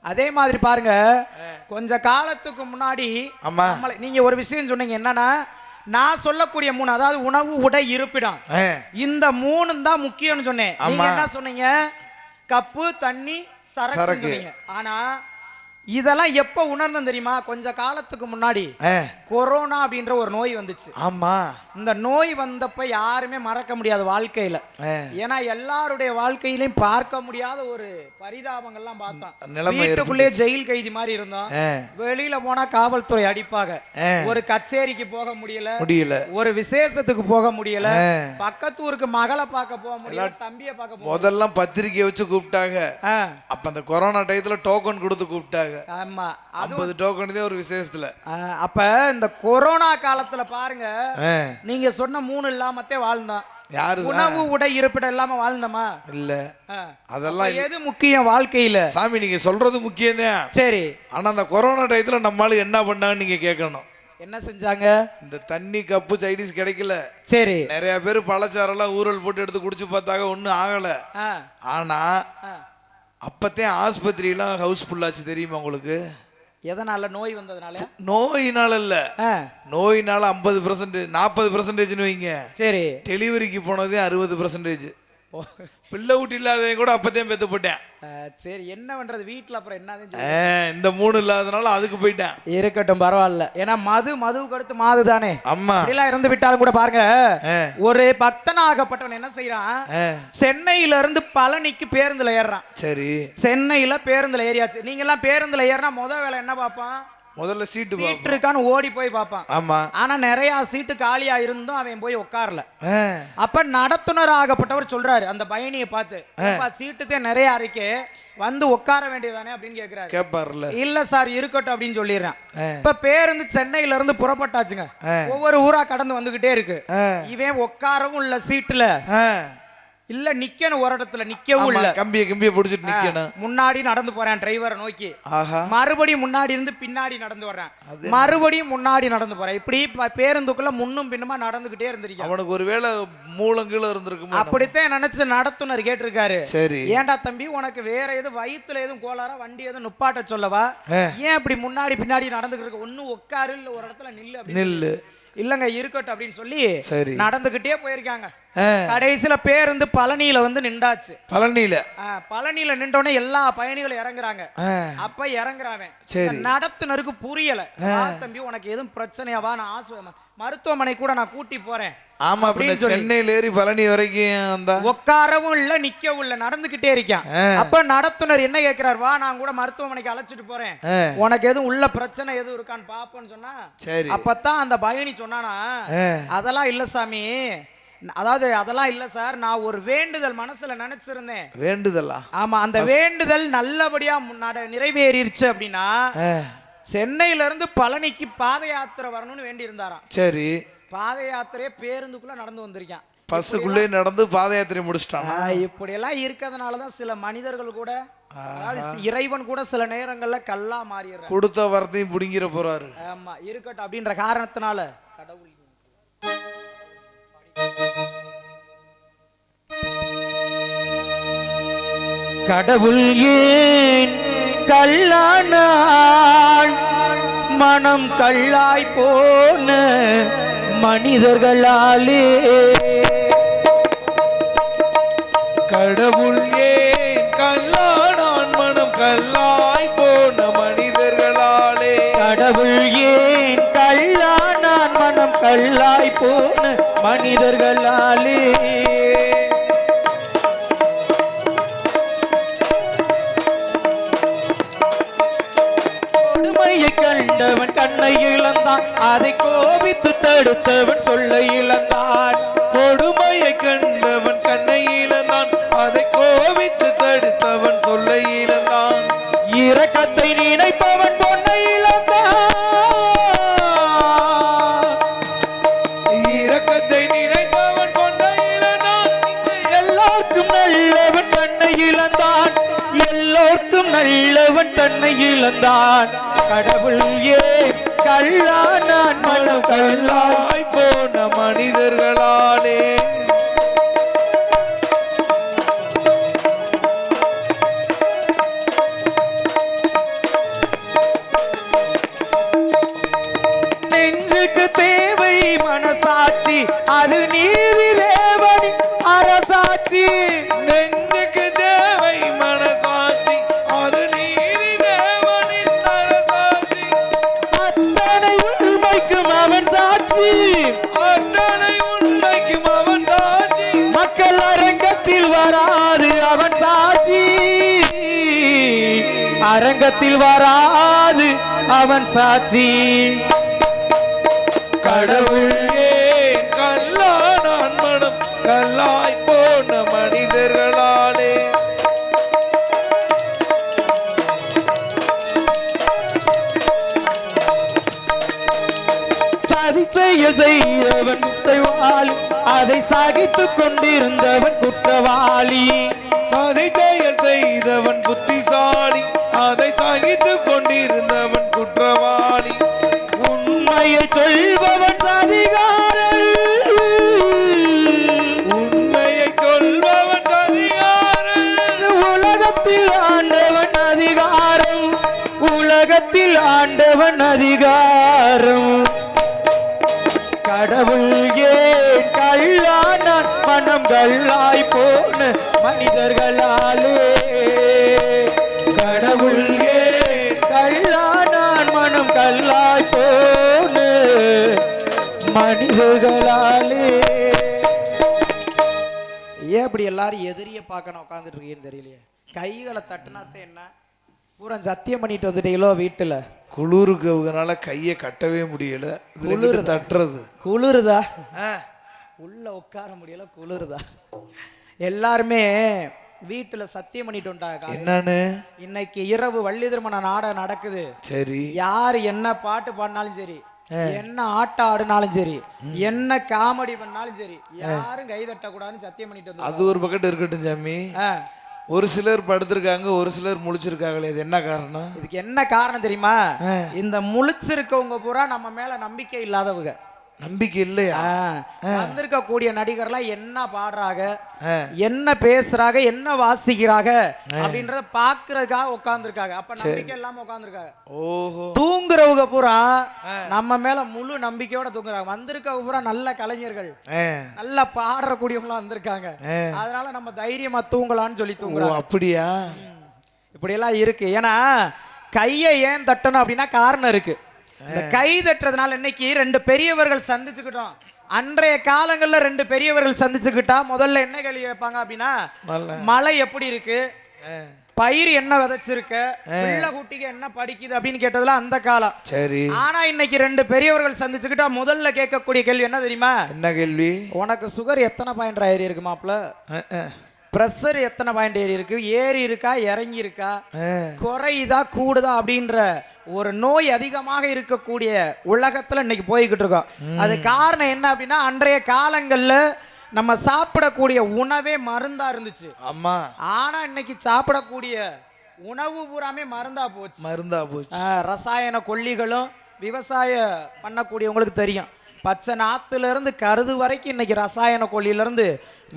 அதே மாதிரி பாருங்க, கொஞ்ச காலத்துக்கு முன்னாடி நீங்க ஒரு விஷயம் சொன்னீங்க, என்னன்னா நான் சொல்லக்கூடிய 3, அதாவது உணவு, உடை, இருப்பிடம், இந்த 3 தான் முக்கியம்னு சொன்னேன். நீங்க என்ன சொன்னீங்க? கப்பு, தண்ணி, சரக்கு. ஆனா இதெல்லாம் எப்ப உணர்ந்தோம் தெரியுமா? கொஞ்ச காலத்துக்கு முன்னாடி கொரோனா அப்படின்ற ஒரு நோய் வந்துச்சு. ஆமா, இந்த நோய் வந்தப்ப யாருமே மறக்க முடியாது வாழ்க்கையில. ஏன்னா எல்லாருடைய வாழ்க்கையிலையும் பார்க்க முடியாத ஒரு பரிதாபங்கள்லாம் பார்த்தோம். வீட்டுக்குள்ளே ஜெயில் கைதி மாதிரி இருந்தோம், வெளியில போனா காவல்துறை அடிப்பாங்க, ஒரு கச்சேரிக்கு போக முடியல, ஒரு விசேஷத்துக்கு போக முடியல, பக்கத்தூருக்கு மகளை பார்க்க போக முடியல, தம்பியை பார்க்க முதல்ல பத்திரிக்கை வச்சு கூப்பிட்டாங்க. அப்ப அந்த கொரோனா டயத்துல டோக்கன் கொடுத்து கூப்பிட்டாங்க. ஆமா, 50 டோக்கன் தான் ஒரு விசேஷத்துல. அப்ப இந்த கொரோனா காலத்துல பாருங்க, நீங்க சொன்ன 3 இல்லாமத்தே வாழ்ந்தோம். யாரு? உணவு, உடை, இருப்பிடம் இல்லாம வாழ்ந்தமா? இல்ல. அதெல்லாம் எது முக்கியம் வாழ்க்கையில? சாமி நீங்க சொல்றது முக்கியம் தான், சரி. ஆனா அந்த கொரோனா டயத்துல நம்மால என்ன பண்ணாங்கன்னு நீங்க கேட்கணும். என்ன செஞ்சாங்க? இந்த தண்ணி, கப்பு, சைடிஸ் கிடைக்கல, சரி. நிறைய பேர் பழச்சாரெல்லாம் ஊரல் போட்டு எடுத்து குடிச்சு பார்த்தாங்க, ஒன்னும் ஆகல. ஆனா அப்பத்தான் ஆஸ்பத்திரியெல்லாம் ஹவுஸ்ஃபுல் ஆச்சு, தெரியுமா உங்களுக்கு? எதனால? நோய் வந்ததுனால? நோயினால இல்ல, நோயினால 50%, 40% வைங்க, சரி. டெலிவரிக்கு போனதே 60%. பிள்ளை ஊட்டி இல்லாதவங்க கூட அப்பதான் பெத்து போட்டேன். சரி, என்ன பண்றது வீட்டுல? அப்புறம் என்ன? இந்த 3 இல்லாதனால அதுக்கு போயிட்டேன். இருக்கட்டும், பரவாயில்ல. ஏன்னா மதுவுக்கு அடுத்து மாது தானே. அம்மா எல்லாம் இருந்து விட்டாலும் கூட பாருங்க, ஒரு பக்தனாகப்பட்டவன் என்ன செய்யறான், சென்னையில இருந்து பழனிக்கு பேருந்துல ஏறான். சரி, சென்னையில பேருந்துல ஏறியாச்சு. நீங்க எல்லாம் பேருந்துல ஏறினா முதல் வேலை என்ன பார்ப்பான்? முதல்ல சீட்டு இருக்கான்னு ஓடி போய் பார்ப்பான். ஆமா, ஆனா நிறைய சீட்டு காலியா இருந்தும் அவன் போய் உட்காரல. அப்ப நடத்துனர் ஆகப்பட்டவர் சொல்றாரு அந்த பயணியை பார்த்து, சீட்டு நிறைய இருக்கே, வந்து உட்கார வேண்டியதானே அப்படின்னு கேக்குறாரு. கேட்பார்ல, இல்ல சார் இருக்கட்டும் அப்படின்னு சொல்லிடுறான். இப்ப பேருந்து சென்னையில இருந்து புறப்பட்டாச்சுங்க, ஒவ்வொரு ஊரா கடந்து வந்துகிட்டே இருக்கு. இவன் உட்காரவும் இல்ல சீட்டுல, இல்ல நிக்கணும், ஒரு இடத்துல நிக்கவும் இல்ல, கம்பிய பிடிச்சிட்டு நிக்கணும். முன்னாடி நடந்து போறேன் டிரைவரை நோக்கி, மறுபடியும் முன்னாடி இருந்து பின்னாடி நடந்து வர்றேன், மறுபடியும் முன்னாடி நடந்து போறேன். இப்படி பேருந்துக்குள்ள முன்னும் பின்னுமா நடந்துகிட்டே இருந்திருக்கேன். அவனுக்கு ஒருவேளை மூலங்கீழ இருந்திருக்கும். அப்படித்தான் நினைச்சு நடத்துனர் கேட்டிருக்காரு, சரி ஏண்டா தம்பி உனக்கு வேற எதுவும் வயித்துல எதுவும் கோளாரா, வண்டி எதுவும் நுப்பாட்ட சொல்லவா, ஏன் இப்படி முன்னாடி பின்னாடி நடந்துகிட்டு இருக்க, ஒன்னும் உட்காரு இல்ல ஒரு இடத்துல நில்லு. இல்லங்க இருக்கட்டும் அப்படின்னு சொல்லி நடந்துகிட்டே போயிருக்காங்க. கடைசியில பேருந்து பழனியில வந்து நின்றாச்சு. பழனியில நின்றோடனே எல்லா பயணிகளும் இறங்குறாங்க. அப்ப இறங்குறாங்க, நடத்துனருக்கு புரியல, தம்பி உனக்கு எதுவும் பிரச்சனையாவா, நான் மருத்துவமனை கூட நான் கூட்டி போறேன். ஆமா, சென்னையில ஏறி பழனி வரைக்கும் உட்காரவும் இல்ல நிக்கவும் இல்ல, நடந்துகிட்டே இருக்கான். அப்ப நடத்துனர் என்ன கேட்கிறார், வா நான் கூட மருத்துவமனைக்கு அழைச்சிட்டு போறேன், உனக்கு எதுவும் உள்ள பிரச்சனை எதுவும் இருக்கான்னு பாப்போன்னு சொன்னா. அப்பதான் அந்த பயணி சொன்னானா, அதெல்லாம் இல்ல சாமி, அதாவது அதெல்லாம் இல்ல சார், நான் ஒரு வேண்டுதல் மனசுல நினைச்சிருந்தேன். வேண்டுதலா? ஆமா, அந்த வேண்டுதல் நல்லபடியா நிறைவேறிடுச்சு அப்படின்னா சென்னையில இருந்து பழனிக்கு பாத யாத்திரை வரணும்னு வேண்டி இருந்தாராம். சரி, பாத யாத்திரையே பேருந்துக்குள்ள நடந்து வந்திருக்கான். பஸ்ஸுக்குள்ளே நடந்து பாத யாத்திரை முடிச்சிட்டானா? இப்படி எல்லாம் இருக்கிறதுனாலதான் சில மனிதர்கள் கூட, இறைவன் கூட சில நேரங்கள்ல கல்லா மாறிடுறாரு, கொடுத்த வரத்தையும் புடிங்கிற போறாரு. ஆமா, இருக்கட்டும் அப்படின்ற காரணத்தினால கடவுள் கடவுள் ஏன் கல்லானாள், மனம் கல்லாய் போன மனிதர்களாலே. கடவுள் ஏன் கல்லானான், மனம் கல்லாய் போன மனிதர்களாலே. கடவுள் ஏன் கல்லானான், மனம் கல்லாய் போன மனிதர்களாலே. கண்டவன் கண்ணை இழந்தான், அதை கோபித்து தடுத்தவன் சொல்ல இழந்தான். கொடுமையை கண்டவன் கண்ணை இழந்தான், அதை கோபித்து தடுத்தவன் சொல்ல இழந்தான். இரக்கத்தை நினைப்பவன் பொன்னை இழந்தான், இரக்கத்தை நினைப்பவன் பொன்னை இழந்தான். எல்லோருக்கும் நல்லவன் கண்ணை இழந்தான், எல்லோருக்கும் நல்லவன் தன்னை இழந்தான். கடவுள் ஏன் கல்லானான், மனம் கல்லாய் போன மனிதர்களாலே. நெஞ்சுக்கு தேவை மனசாட்சி, அது நீதி தேவனின் அரசாட்சி. நெஞ்சுக்கு தேவை மனசாட்சி, அது நீதி தேவனின் அரசாட்சி. அத்தனை உண்மைக்கும் அவன் சாட்சி, அத்தனை உண்மைக்கும் அவன் சாட்சி. மக்கள் அரங்கத்தில் வராது அவன் சாட்சி, அரங்கத்தில் வராது அவன் சாட்சி. கடவுள் ஏன் கல்லானான், மனம் கல்லாய் போன மனிதர்களாலே. சதி செயல் செய்தவன் குற்றவாளி, அதை சகித்துக் கொண்டிருந்தவன் குற்றவாளி. சதி செயல் செய்தவன் புத்திசாலி, அதை சகித்துக் கொண்டிருந்தவன் குற்றவாளி. உண்மையை சொல்பவன் சதிகாரன், உண்மையை சொல்பவன் சதிகாரன். உலகத்தில் ஆண்டவன் அதிகாரம், உலகத்தில் ஆண்டவன் அதிகாரம். கடவுள் ஏன் கல்லானான், மனம் கல்லாய் போன மனிதர்களாலே. கடவுள் ஏன் கல்லானான், மனம் கல்லாய் போன மனிதர்களாலே. ஏன் அப்படி எல்லாரும் எதிரிய பார்க்கணும் உட்காந்துட்டு இருக்கீங்கன்னு தெரியலையே. கைகளை தட்டுனாத்த என்ன, பூரா சத்தியம் பண்ணிட்டு வந்துட்டீங்களோ வீட்டுல. குளிருக்கு அவங்கனால கையை கட்டவே முடியல, தட்டுறது குளிருதா, உள்ள உட்கார முடியல, குளிருதா. எல்லாருமே வீட்டுல சத்தியம் பண்ணிட்டு வந்தாங்க. என்னன்னு? இன்னைக்கு இரவு வள்ளி திருமண நாடகம் நடக்குது. சரி, யாரு என்ன பாட்டு பாடினாலும் சரி, என்ன ஆட்டம் ஆடினாலும் சரி, என்ன காமெடி பண்ணாலும் சரி, யாரும் கை தட்ட கூடாதுன்னு சத்தியம் பண்ணிட்டு வந்தாங்க. அது ஒரு பக்கெட் இருக்கட்டும் சாமி. ஒரு சிலர் படுத்திருக்காங்க, ஒரு சிலர் முழிச்சிருக்காங்களே, இது என்ன காரணம்? இதுக்கு என்ன காரணம் தெரியுமா? இந்த முழிச்சிருக்கவங்க பூரா நம்ம மேல நம்பிக்கை இல்லாதவங்க. நம்பிக்கை இல்லையா? வந்திருக்க கூடிய நடிகர்லாம் என்ன பாடுறாங்க, என்ன பேசுறாங்க, என்ன வாசிக்கிறாங்க அப்படின்றத பாக்குறதுக்காக உட்கார்ந்துருக்காங்க. அப்ப நம்பிக்கை இல்லாம உட்கார்ந்துருக்காங்க. ஓஹோ. தூங்குறவங்க பூரா நம்ம மேல முழு நம்பிக்கையோட தூங்குறாங்க. வந்திருக்கவங்க பூரா நல்ல கலைஞர்கள், நல்ல பாடக்கூடியவங்களா வந்திருக்காங்க. அதனால நம்ம தைரியமா தூங்கலாம்னு சொல்லி தூங்குறோம். அப்படியா? இப்படி எல்லாம் இருக்கு. ஏன்னா கையை ஏன் தட்டணும் அப்படின்னா காரணம் இருக்கு. இந்த கை தட்டுறதுனால இன்னைக்கு ரெண்டு பெரியவர்கள் சந்திச்சுக்கிட்டோம். அன்றைய காலங்கள்ல ரெண்டு பெரியவர்கள் சந்திச்சுக்கிட்டா முதல்ல என்ன கேள்வி வைப்பாங்க அப்படின்னா, மழை எப்படி இருக்கு, பயிர் என்ன விதைச்சிருக்க, பிள்ளை குட்டிக்கு என்ன படிக்குது அப்படின்னு கேட்டதுல அந்த காலம். சரி. ஆனா இன்னைக்கு ரெண்டு பெரியவர்கள் சந்திச்சுக்கிட்டா முதல்ல கேட்கக்கூடிய கேள்வி என்ன தெரியுமா? என்ன கேள்வி? உனக்கு சுகர் எத்தனை பாயிண்ட் ஏறி இருக்கு மாப்ள, பிரஷர் எத்தனை பாயிண்ட் ஏறி இருக்கு, ஏறி இருக்கா இறங்கி இருக்கா, குறையுதா கூடுதா அப்படின்ற ஒரு நோய் அதிகமாக இருக்கக்கூடிய உலகத்துல இன்னைக்கு போய்கிட்டு இருக்கோம். அது காரணம் என்ன அப்படின்னா, அன்றைய காலங்கள்ல நம்ம சாப்பிடக்கூடிய உணவே மருந்தா இருந்துச்சு. ஆமா. ஆனா இன்னைக்கு சாப்பிடக்கூடிய உணவு பூராமே மருந்தா போச்சு. ரசாயன கொல்லிகளும் விவசாயம் பண்ணக்கூடியவங்களுக்கு தெரியும். பச்சை நாத்துல இருந்து கருது வரைக்கும் இன்னைக்கு ரசாயன கொல்லியில இருந்து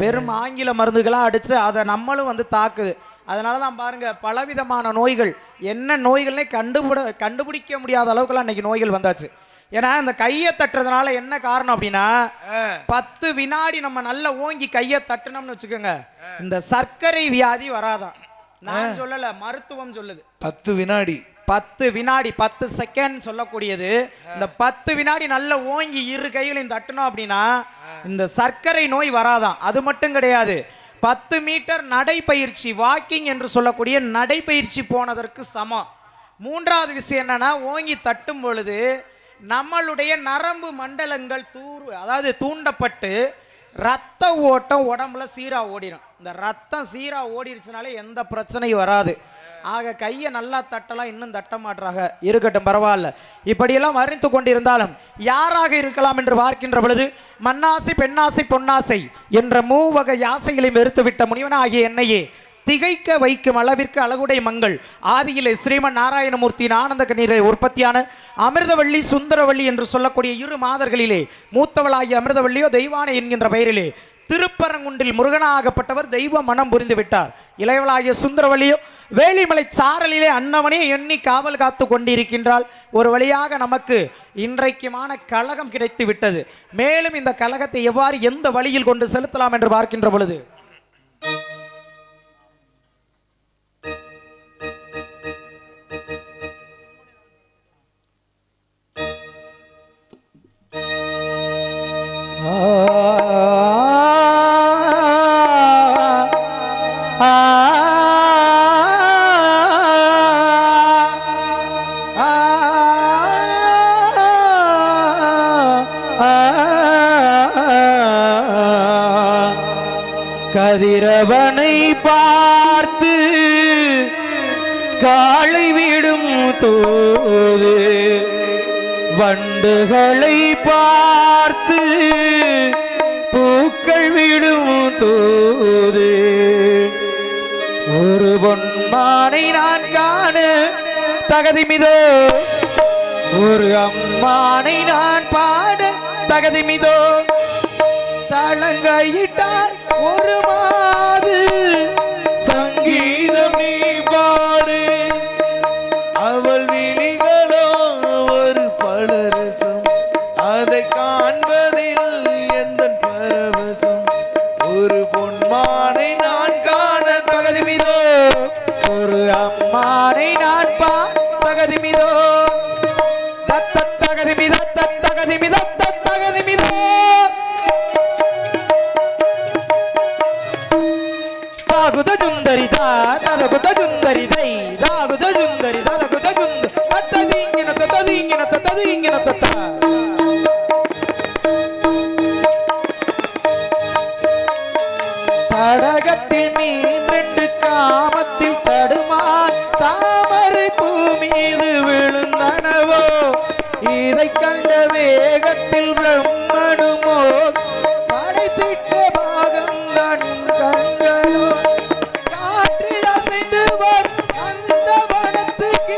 வெறும் ஆங்கில மருந்துகளா அடிச்சு அதை நம்மளும் வந்து தாக்குது. அதனாலதான் பாருங்க, பலவிதமான நோய்கள், என்ன நோய்கள்னே கண்டுபிடிக்க முடியாத அளவுக்குலாம் இன்னைக்கு நோய்கள் வந்தாச்சு. ஏன்னா இந்த கையை தட்டுறதுனால என்ன காரணம் அப்படின்னா, 10 வினாடி நம்ம நல்லா ஓங்கி கையை தட்டணும்னு வச்சுக்கோங்க, இந்த சர்க்கரை வியாதி வராதான். நான் சொல்லல, மருத்துவம் சொல்லுது. 10 வினாடி 10 செகண்ட் சொல்லக்கூடியது. இந்த 10 வினாடி நல்ல ஓங்கி இரு கைகளையும் தட்டணும் அப்படின்னா இந்த சர்க்கரை நோய் வராதான். அது மட்டும் கிடையாது, 10 மீட்டர் நடைப்பயிற்சி, வாக்கிங் என்று சொல்லக்கூடிய நடைப்பயிற்சி போனதற்கு சமம். மூன்றாவது விஷயம் என்னன்னா, ஓங்கி தட்டும் பொழுது நம்மளுடைய நரம்பு மண்டலங்கள் தூண்டப்பட்டு ரத்த ஓட்டம் உடம்புல சீரா ஓடிடும். இந்த ரத்தம் சீரா ஓடிடுச்சுனாலே எந்த பிரச்சனையும் வராது. ஆக கையை நல்லா தட்டலாம், இன்னும் தட்ட மாட்டாங்க. இருக்கட்டும், பரவாயில்ல. இப்படியெல்லாம் அறிந்து கொண்டிருந்தாலும் யாராக இருக்கலாம் என்று பார்க்கின்ற பொழுது, மண்ணாசை, பெண்ணாசை, பொன்னாசை என்ற மூவகை ஆசைகளை வெறுத்துவிட்ட முனிவன் ஆகிய என்னையே திகைக்க வைக்கும் அளவிற்கு அழகுடை மங்கள் ஆதியிலே ஸ்ரீமன் நாராயணமூர்த்தியின் ஆனந்த கண்ணீரை உற்பத்தியான அமிர்தவள்ளி, சுந்தரவள்ளி என்று சொல்லக்கூடிய இரு மாதர்களிலே மூத்தவளாகிய அமிர்தவள்ளியோ தெய்வானை என்கின்ற பெயரிலே திருப்பரங்குன்றில் முருகனாகப்பட்டவர் தெய்வ மனம் புரிந்து விட்டார். இளையவளாகிய சுந்தரவள்ளியோ வேலிமலை சாரலிலே அன்னவனே எண்ணி காவல் காத்து கொண்டிருக்கின்றாள். ஒரு வழியாக நமக்கு இன்றைக்குமான கழகம் கிடைத்து விட்டது. மேலும் இந்த கழகத்தை எவ்வாறு எந்த வழியில் கொண்டு செலுத்தலாம் என்று பார்க்கின்ற பொழுது, கதிரவனை பார்த்து காளை விடும் தோது, வண்டுகளை பார்த்து பூக்கள் விடும் தோது, ஒரு பொன்மானை நான் காண தகதிமிதோ, ஒரு அம்மானை நான் பாட தகதிமிதோ, சலங்கையிட்டால் ஒரு மாது சங்கீதம் நீ பாடு, அவள் விழிகளோ ஒரு பலரசம், அதை காண்பதில் எந்த பரவசம், ஒரு பொன்மானை நான் காண தகதிமிதோ, ஒரு அம்மானை நான் தகதிமிதோ, தகதிமிதோ தகதிமிதோ தகதிமிதோ, தாகுத ஜுந்தரி தாகுத ஜுந்தரி தை தாகுத ஜுந்தரி தாகுத ஜுந்த தத்ததீங்கின தத்ததீங்கின தத்ததீங்கின தத்த தடகத்தில் மீன் ரெண்டு காமத்தில் தடுமான் தாமரை பூ மீது விழுந்தனவோ, இதை கண்ட வேகத்தில் பிரம்மனுமோ படைத்திட்ட பாகம் தான் கண்களோ, காற்றில் அசைந்து அந்த வனத்துக்கு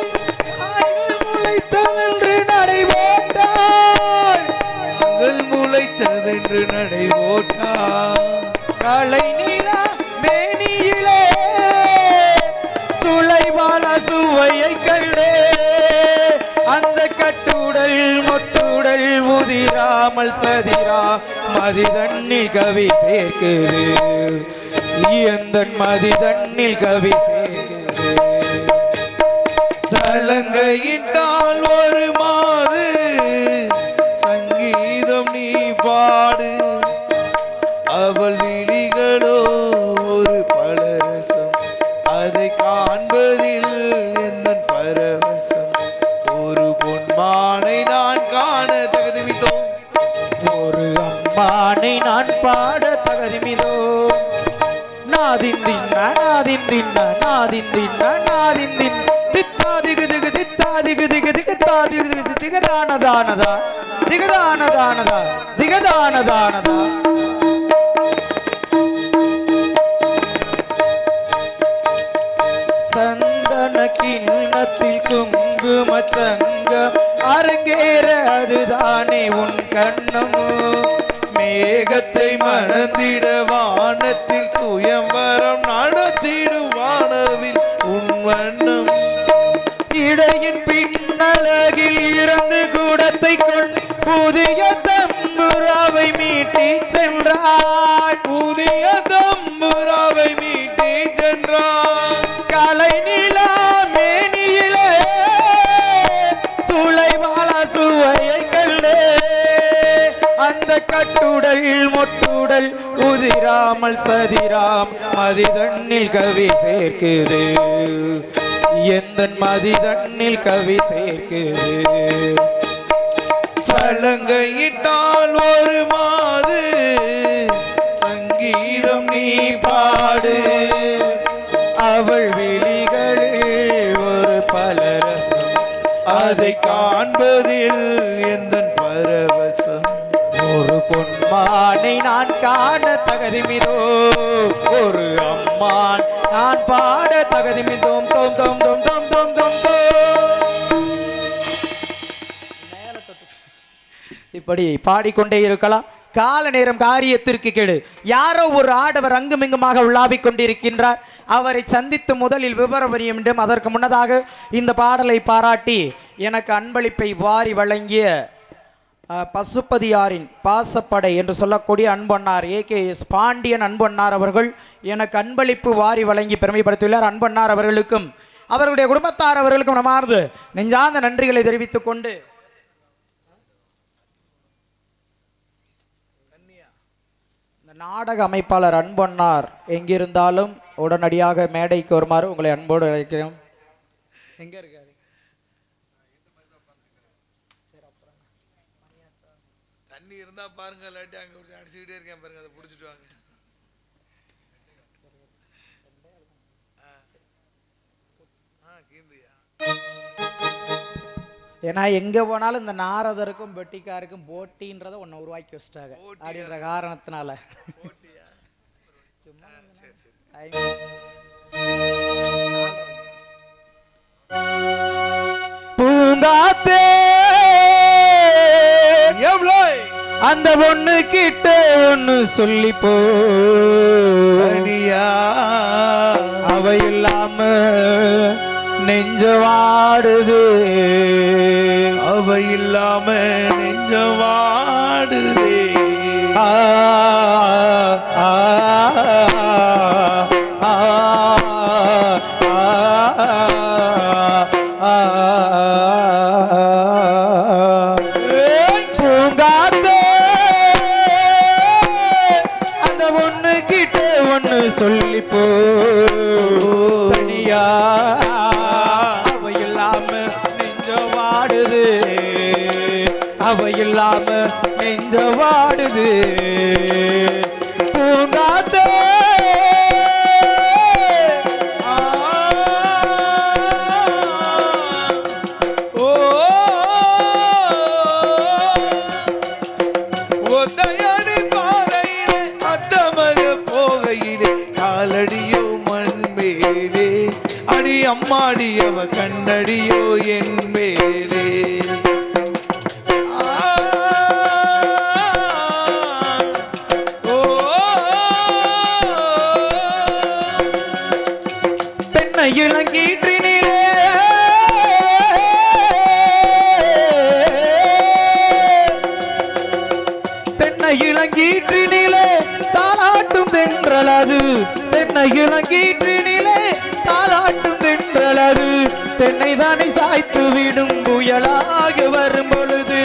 முளைத்ததென்று நடைபோட்டாள், முளைத்ததென்று நடைபோட்டாள், கலை நீரா மேனியிலே சுளைவாள சுவையை கண்டே, அந்த கட்டுடல் மொட்டுடல் முதிராமல் சதிரா மதிதண்ணில் கவி சேர்க்குது, எந்த மதிதண்ணில் கவி சேர்க்குது, சலங்கையிட்டால் ஒரு மாது காண்பதில் எந்த பரவசம் ஒரு பொன்மானை நான் காண தகுதிமித்தோம் ஒரு அம்மானை நான் பாட தகுதிமிதோ நாதிந்தின் நாதிந்தின் நாதிந்தின் நாதிந்தின் தித்தா திகு திகு தித்தா திகு திகு திகத்தா திகு திகு திகதானதானதா திகதானதானதா திகதானதானதா சந்தன கிண்ணத்தில் குங்கும சங்கம் அரங்கேற அதுதானே உன் கண்ணமோ மேகத்தை மணந்திட வானத்தில் சுயம்பரம் நடத்திடும் வானவில் உன் வண்ணம் இடையின் பின்னழகில் இருந்து கூடத்தை கொண்டு புதிய தம்புராவை மீட்டி சென்றாள் புதிய தம்புராவை மீட்டி சென்றாள் கலை நிலா மேனியிலே சுளைவாள சுவையை கண்டே அந்த கட்டுடல் மொட்டுடல் உதிராமல் சதிராம் மதிதண்ணில் கவி சேர்க்குது எந்த மதிதண்ணில் கவி சேர்க்குது சலங்கையிட்டால் ஒரு மாது சங்கீதம் நீ பாடு அவள் விழிகளில் ஒரு பலரசம் அதை காண்பதில் எந்த பரவசம் ஒரு பொன்மானை நான் காண தகுதிமிதோ ஒரு அம்மான் நான் பாட தகுதிமிதோம் தோம் தோம் தோம் தோம் தோம் தோம் தோம். இப்படி பாடிக்கொண்டே இருக்கலாம். கால நேரம் காரியத்திற்கு கெடு. யாரோ ஒரு ஆடவர் அங்குமிங்குமாக உலாவிக் கொண்டிருக்கின்றார். அவரை சந்தித்து முதலில் விவரம் அறிய வேண்டும். அதற்கு முன்னதாக இந்த பாடலை பாராட்டி எனக்கு அன்பளிப்பை வாரி வழங்கிய பசுபதியாரின் பாசப்படை என்று சொல்லக்கூடிய அன்பண்ணார் AKS பாண்டியன் அன்பண்ணார் அவர்கள் எனக்கு அன்பளிப்பு வாரி வழங்கி பெருமைப்படுத்தியுள்ளார். அன்பண்ணார் அவர்களுக்கும் அவர்களுடைய குடும்பத்தார் அவர்களுக்கும் நமார்ந்து நெஞ்சார்ந்த நன்றிகளை தெரிவித்துக் கொண்டு இந்த நாடக அமைப்பாளர் அன்பண்ணார் எங்கிருந்தாலும் உடனடியாக மேடைக்கு வருமாறு உங்களை அன்போடு அழைக்கிறோம். எங்க இருக்காரு? தண்ணி இருந்தா பாருங்க, இல்லாட்டி அங்க அடிச்சுக்கிட்டே இருக்கேன் பாருங்க, அதை புடிச்சிட்டு வாங்க. ஏன்னா எங்க போனாலும் இந்த நாரதருக்கும் பெட்டிக்காருக்கும் போட்டின்றத ஒன்னு உருவாக்கி வச்சிட்டாங்க அப்படின்ற காரணத்தினால. பூங்காத்தே அந்த பொண்ணு கிட்ட ஒன்னு சொல்லி போனியா, அவ இல்லாம நெஞ்ச வாடுது, அவ இல்லாம நெஞ்ச வாடுதே. ஆ ஆ ஆ பூங்காத்தே அந்த பொண்ணு கிட்ட ஒன்னு சொல்லி போனியா, அவ இல்லாம நெஞ்ச வாடுது, அவ இல்லாம நெஞ்ச வாடுது. பூங்காத்தே ஒத்தையடி பாதையிலே அத்தமக போகையிலே காலடியோ மண் மேலே, அடி அம்மாடி அவ கண்ணடியோ என் மேலே. தென்னை இளங்கீற்றினிலே தென்னை இளங்கீற்றினிலே தாலாட்டும் தென்றலது, தென்னை இளங்கீற்றினிலே தாலாட்டும் தென்றலது. தென்னை தானே சாய்த்து விடும் புயலாக வரும் பொழுது,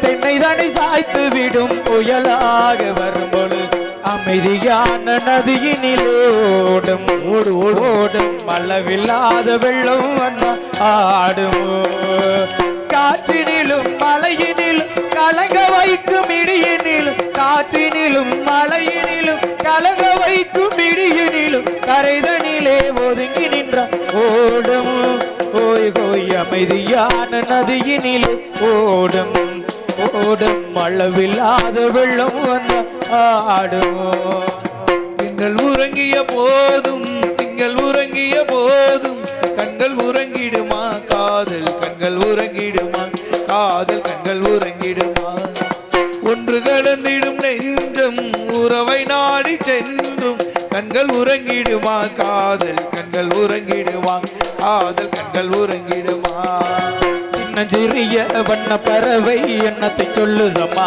தென்னை தானே சாய்த்து விடும் புயலாக வரும் பொழுது, அமைதியான நதியினிலே ஓடும் ஓடும் அளவில்லாத வெள்ளம் வண்ணா ஆடும் காற்றினிலும் மலையினிலும் கலங்க வைக்கும் இடியினிலும் காற்றினிலும் மலையினிலும் கலங்க வைக்கும் இடியினிலும் கரைதனிலே ஒதுங்கி நின்ற ஓடும் ஓய் கோய் அமைதியான நதியினிலே ஓடும் ஓடும் அளவில்லாத வெள்ளம் வந்த ஆடும் திங்கள் உறங்கிய போதும் திங்கள் உறங்கிய போதும் கண்கள் உறங்கிடுமா காதல் கண்கள் உறங்கிடுமா காதல் கண்கள் உறங்கிடுமா ஒன்று கலந்திடும் நெஞ்சம் உறவை நாடி சென்றும் கண்கள் உறங்கிடுமா காதல் கண்கள் உறங்கிடுமா காதல் கண்கள் உறங்கிடுமா சின்னஞ்சிறிய வண்ண பறவை எண்ணத்தை சொல்லுதம்மா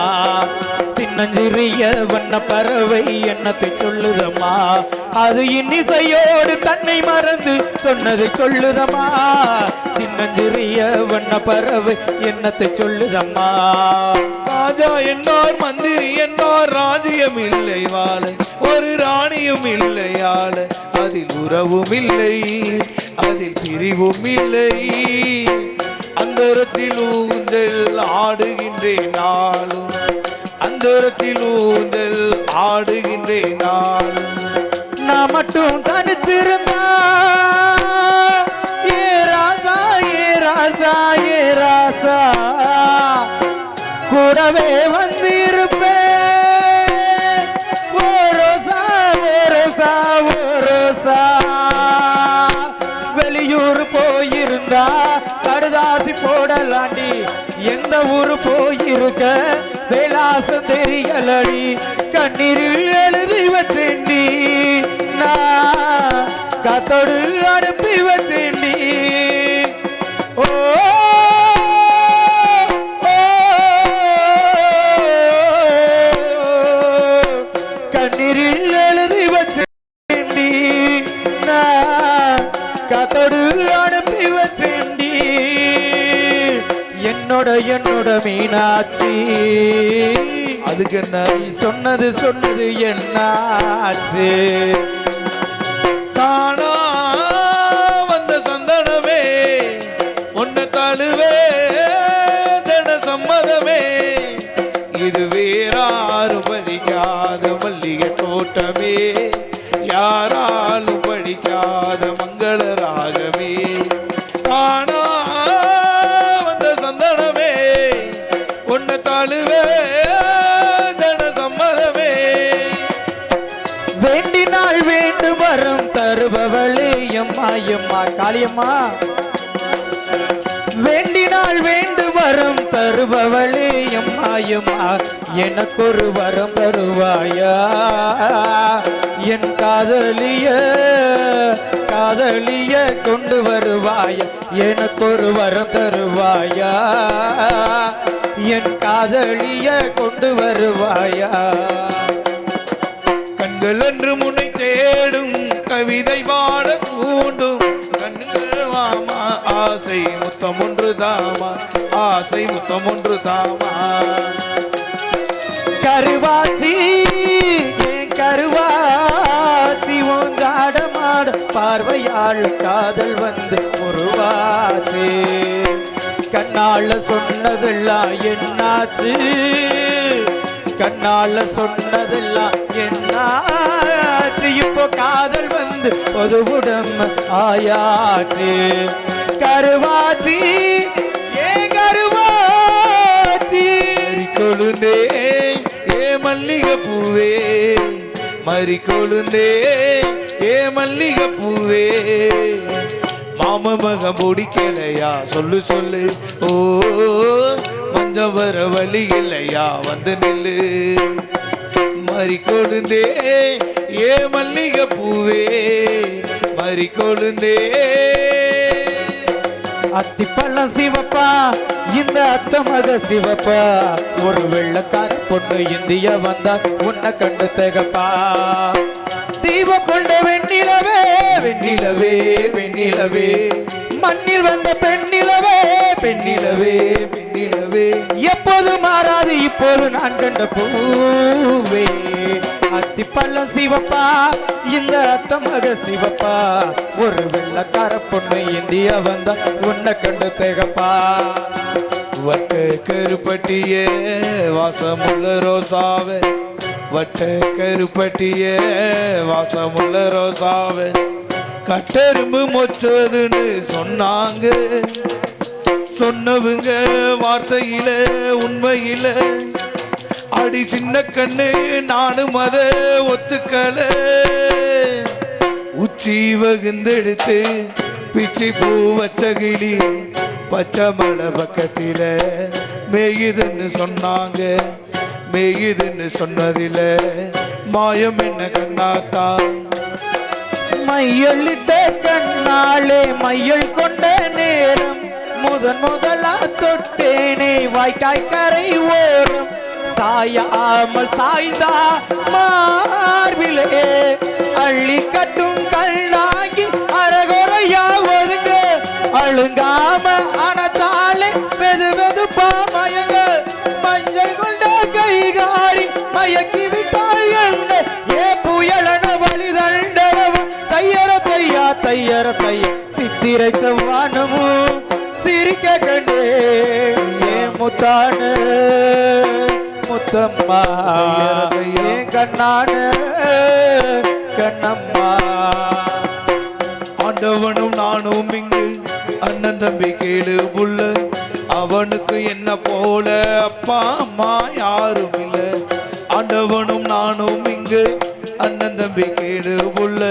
சின்னஞ்சிறிய வண்ண பறவை எண்ணத்தை சொல்லுதம்மா அது இன்னிசையோடு தன்னை மறந்து சொன்னதை சொல்லுதம்மா சின்னஞ்சிறிய வண்ண பறவை எண்ணத்தை சொல்லுதம்மா ராஜா என்பார் மந்திரி என்பார் ராஜ்யம் இல்லை வாழ ஒரு ராணியும் இல்லை ஆள அதில் உறவும் இல்லை அதில் பிரிவும் இல்லை அந்தரத்தில் ஊஞ்சல் ஆடுகின்றேன் நாளும் அந்தரத்தில் ஊஞ்சல் ஆடுகின்றேன் நாளும் நான் மட்டும் தனிச்சிருந்தா ஏ ராசா ஏ ராசா ஏ ராசா கூடவே வந்திருப்பேன் ஓ ரோசா ஓ ரோசா ஓ ரோசா வெளியூர் போயிருந்தா கடுதாசி போடலாண்டி எந்த ஊரு போயிருக்க விலாசம் தெரியலடி கண்ணீரில் எழுதி வச்சேண்டி நான் காத்தோடு அனுப்பி வச்சேண்டி ஓ கண்ணீரில் எழுதி வச்சேண்டி நான் காத்தோடு அனுப்பி வச்சேண்டி என்னோட மீனாட்சி அதுக்கு என்ன சொன்னது என்னாச்சு தானா வந்த சந்தனமே உன்னை தழுவே தன சம்மதமே இது வேறாரும் படிக்காத மல்லிகை தோட்டமே யாராலும் படிக்காத மங்கள ராகமே தானா வந்த சந்தனமே உன்னை தழுவே வேண்டினால் வேண்டு வரும் தருபவளே எம்மா எம்மா காளியம்மா வேண்டினால் வேண்டு வரும் தருபவளே எம்மா எம்மா எனக்கொரு வரம் தருவாயா என் காதலிய கொண்டு வருவாயா எனக்கொரு வரம் தருவாயா என் காதலிய கொண்டு வருவாயா கண்கள் என்று முனை தேடும் கவிதை பாட தூண்டும் கண்கள் வாமா ஆசை முத்தம் ஒன்று தாமா ஆசை முத்தம் ஒன்று தாமா கருவாச்சி என் கருவாச்சி உங்காடமாட பார்வையாள் காதல் வந்து உருவாச்சு கண்ணால சொன்னதெல்லாம் என்னாச்சு கண்ணால சொன்னதெல்லாம் என்னாச்சு இப்போ காதல் வந்து பொதுவுடம் ஆயாச்சு கருவாச்சி ஏ கருவாச்சி கொழுந்தே ஏ மல்லிகை பூவே மறி கொழுந்தே ஏ மல்லிகை பூவே மாம மகம் முடிக்கலையா சொல்லு சொல்லு ஓ மஞ்சம் வர வழி இல்லையா வந்து நில்லு மறி கொழுந்தே ஏ மல்லிகை பூவே மறி கொழுந்தே அத்திப்பள்ளம் சிவப்பா இந்த அத்த மத சிவப்பா ஒரு வெள்ளக்கார பொண்ணு இந்தியா வந்தா உன்னை கண்டு தகப்பா தீபம் கொண்ட வெண்ணிலவே வெண்ணிலவே வெண்ணிலவே மண்ணில் வந்த பெண்ணிலவே பெண்ணிலவே பெண்ணிலவே எப்போது மாறாது இப்போது நான் கண்ட பூவே அத்திப்பள்ளம் சிவப்பா இந்த அத்தமக சிவப்பா ஒரு வெள்ளக்கார பொண்ணு இந்திய வந்தா உன்னை கண்டு தேகப்பா வட்ட கருப்பட்டியே வாசமுள்ள ரோசாவே வட்ட கருப்பட்டியே வாசமுள்ள ரோசாவே கட்டெரும்பு மொச்சதுன்னு சொன்னாங்க சொன்னவங்க வார்த்தையில உண்மையில அடி சின்ன கண்ணு நானும் அத ஒத்துக்கல உச்சி வகுந்தெடுத்து பிச்சி பூ வச்ச கிளி பச்சை மலை பக்கத்தில மேயுதுன்னு சொன்னாங்க மேயுதுன்னு சொன்னதில மாயம் என்ன கண்ணாத்தா மையளிட்ட கண்ணாலே மையல் கொண்ட நேரம் முதலா தொட்டேனே வாய்க்காய் கரை ஓரம் சாயாமல் சாய்ந்தா மார்பிலே அள்ளி கட்டும் கண்ணாகி அரகுறையா ஒதுங்க அழுங்காம அனத்தாலே வெது வெது பாமயங்க மஞ்சள் கொண்ட கைகாரி மயக்கி விட்டாள் என்ன ஏ புயலன வழி தண்டவ தையர தையா தையர தைய சித்திரை செவ்வானமும் சிரிக்க கண்டே ஏ முத்தானு முத்தம்மா ஏ கண்ணானு கண்ணம்மா ஆண்டவனும் நானும் இங்கு அண்ணன் தம்பி கேடு புள்ள அவனுக்கு என்ன போல அப்பா அம்மா யாரும் இல்ல ஆண்டவனும் நானும் இங்கு அண்ணன் தம்பி கேடு புள்ள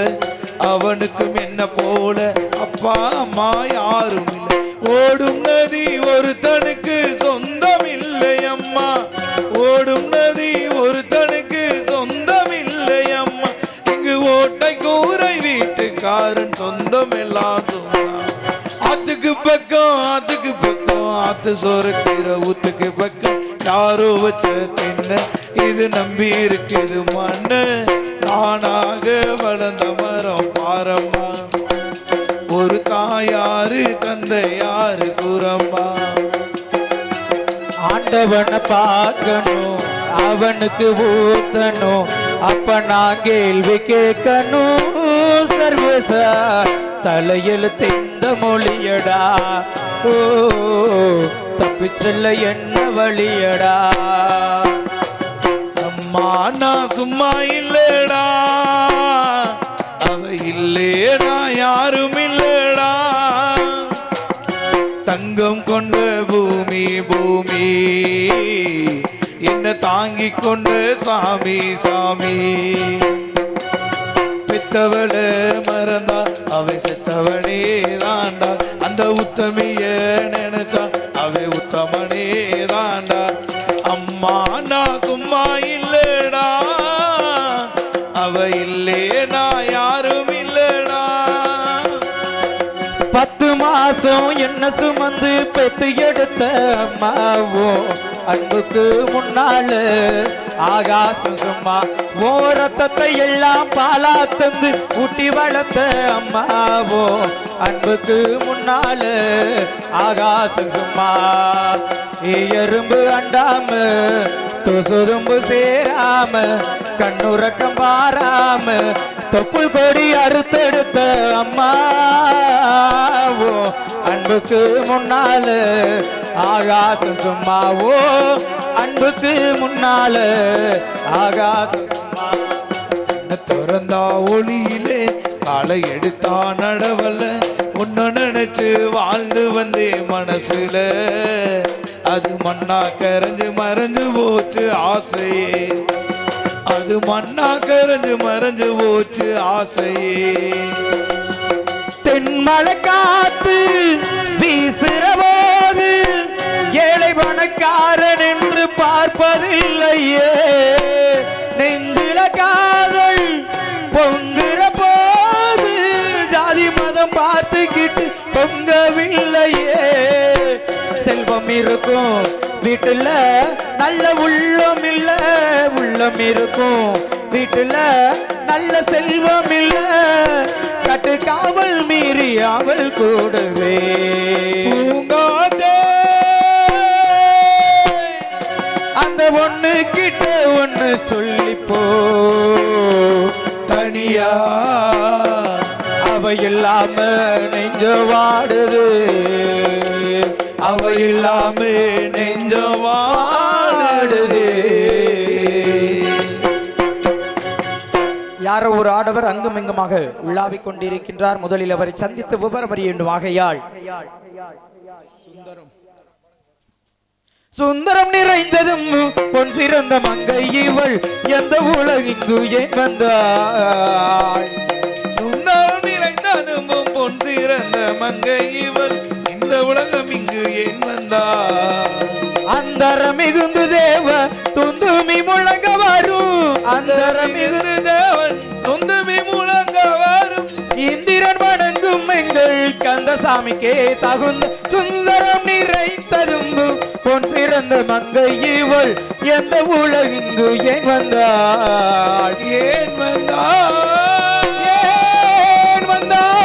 அவனுக்கும் என்ன போல அப்பா அம்மா யாரும் இல்லை ஓடும் நதி ஒருத்தனுக்கு சொந்தம் இல்லை அம்மா ஓடும் நதி ஒருத்தனுக்கு சொந்தம் இல்லை அம்மா இங்கு ஓட்டை கூரை வீட்டுக்காரன் சொந்தம் எல்லாம் ஆத்துக்கு பக்கம் ஆத்து சோறுக்கிற ஊத்துக்கு பக்கம் யாரோ வச்ச தின்ன இது நம்பி இருக்குது மண்ணு நானாக வளர்ந்த மரம் பாரம்மா ஒரு தாயாரு தந்தையாரு குரம்மா ஆண்டவனை பார்க்கணும் அவனுக்கு ஊத்தணும் அப்ப நான் கேள்வி கேட்கணும் சர்வசா தலையில் திந்த மொழியடா ஓ தப்பி செல்ல என்ன வழியடா அம்மா நான் சும்மா இல்லடா அவ இல்லேடா யாரும் இல்லடா தங்கம் கொண்ட பூமி பூமி என்ன தாங்கி கொண்ட சாமி சாமி பெத்தவள மறந்தா அவை செத்தவனே தாண்டா அந்த உத்தமிய நினைச்சா அவை உத்தமனே தாண்டா அம்மா நான் சும்மா இல்லடா அவ இல்லேனா யாரும் இல்லடா 10 மாசம் என்ன சுமந்து பெத்து எடுத்த அம்மாவோ அன்புக்கு முன்னால ஆகாசம் சும்மா ஓ ரத்தத்தை எல்லாம் பாலா தந்து ஊட்டி வளர்த்த அம்மாவோ அன்புக்கு முன்னால ஆகாசம் சும்மா எறும்பு அண்டாம துசுரும்பு சேராம கண்ணுறக்கம் பாராம தொப்புள் கொடி அறுத்தெடுத்த அம்மாவோ அன்புக்கு முன்னால ஆகாசம் சும்மாவோ அன்புக்கு முன்னால ஆகாசம் திறந்தா ஒளியிலே காலை எடுத்தா நடவல உன்ன நினைச்சு வாழ்ந்து வந்தே மனசுல அது மண்ணா கரைஞ்சு மறைஞ்சு போச்சு ஆசையே அது மண்ணா கரைஞ்சு மறைஞ்சு போச்சு ஆசையே தென்மலை காத்து வீசுற போது ஏழை பணக்காரன் என்று பார்ப்பதில்லையே நெஞ்சில காதல் பொங்குற போது ஜாதி மதம் பார்த்துக்கிட்டு பொங்கவில்லையே செல்வம் இருக்கும் வீட்டுல நல்ல உள்ளம் இல்ல உள்ளம் இருக்கும் வீட்டுல நல்ல செல்வம் இல்ல கட்டு காவல் மீறி அவள் கூடவே அந்த ஒண்ணு கிட்ட ஒண்ணு சொல்லிப்போ தனியா அவ இல்லாம நெஞ்ச வாடுது அவ இல்லாம நெஞ்ச வாடுது. யாரோ ஒரு ஆடவர் அங்கும் இங்குமாக உள்ளாவிக் கொண்டிருக்கின்றார். முதலில் அவரை சந்தித்து விவரம் அறிய வேண்டும். ஆகையால் சுந்தரம் நிறைந்ததும் பொன் சிறந்த மங்கை இவள் எந்த உலகிங்கு ஏன் வந்தாள்? சுந்தரம் நிறைந்ததும் பொன் சிறந்த மங்கை இவள் இந்த உலகம் இங்கு ஏன் வந்தாள்? அந்தரம் மிகுந்து தேவ துந்துமி முழங்க வரும் அந்தரம் மிகுந்து தேவன் துந்துமி முழங்க வரும் இந்திரன் வணங்கும் எங்கள் கந்தசாமிக்கே தகுந்த சுந்தரம் நிறைந்ததும் பொன் சிறந்த மங்கை இவள் எந்த உலகிங்கு ஏன் வந்தாள்? ஏன் வந்தாள்? ஏன் வந்தாள்?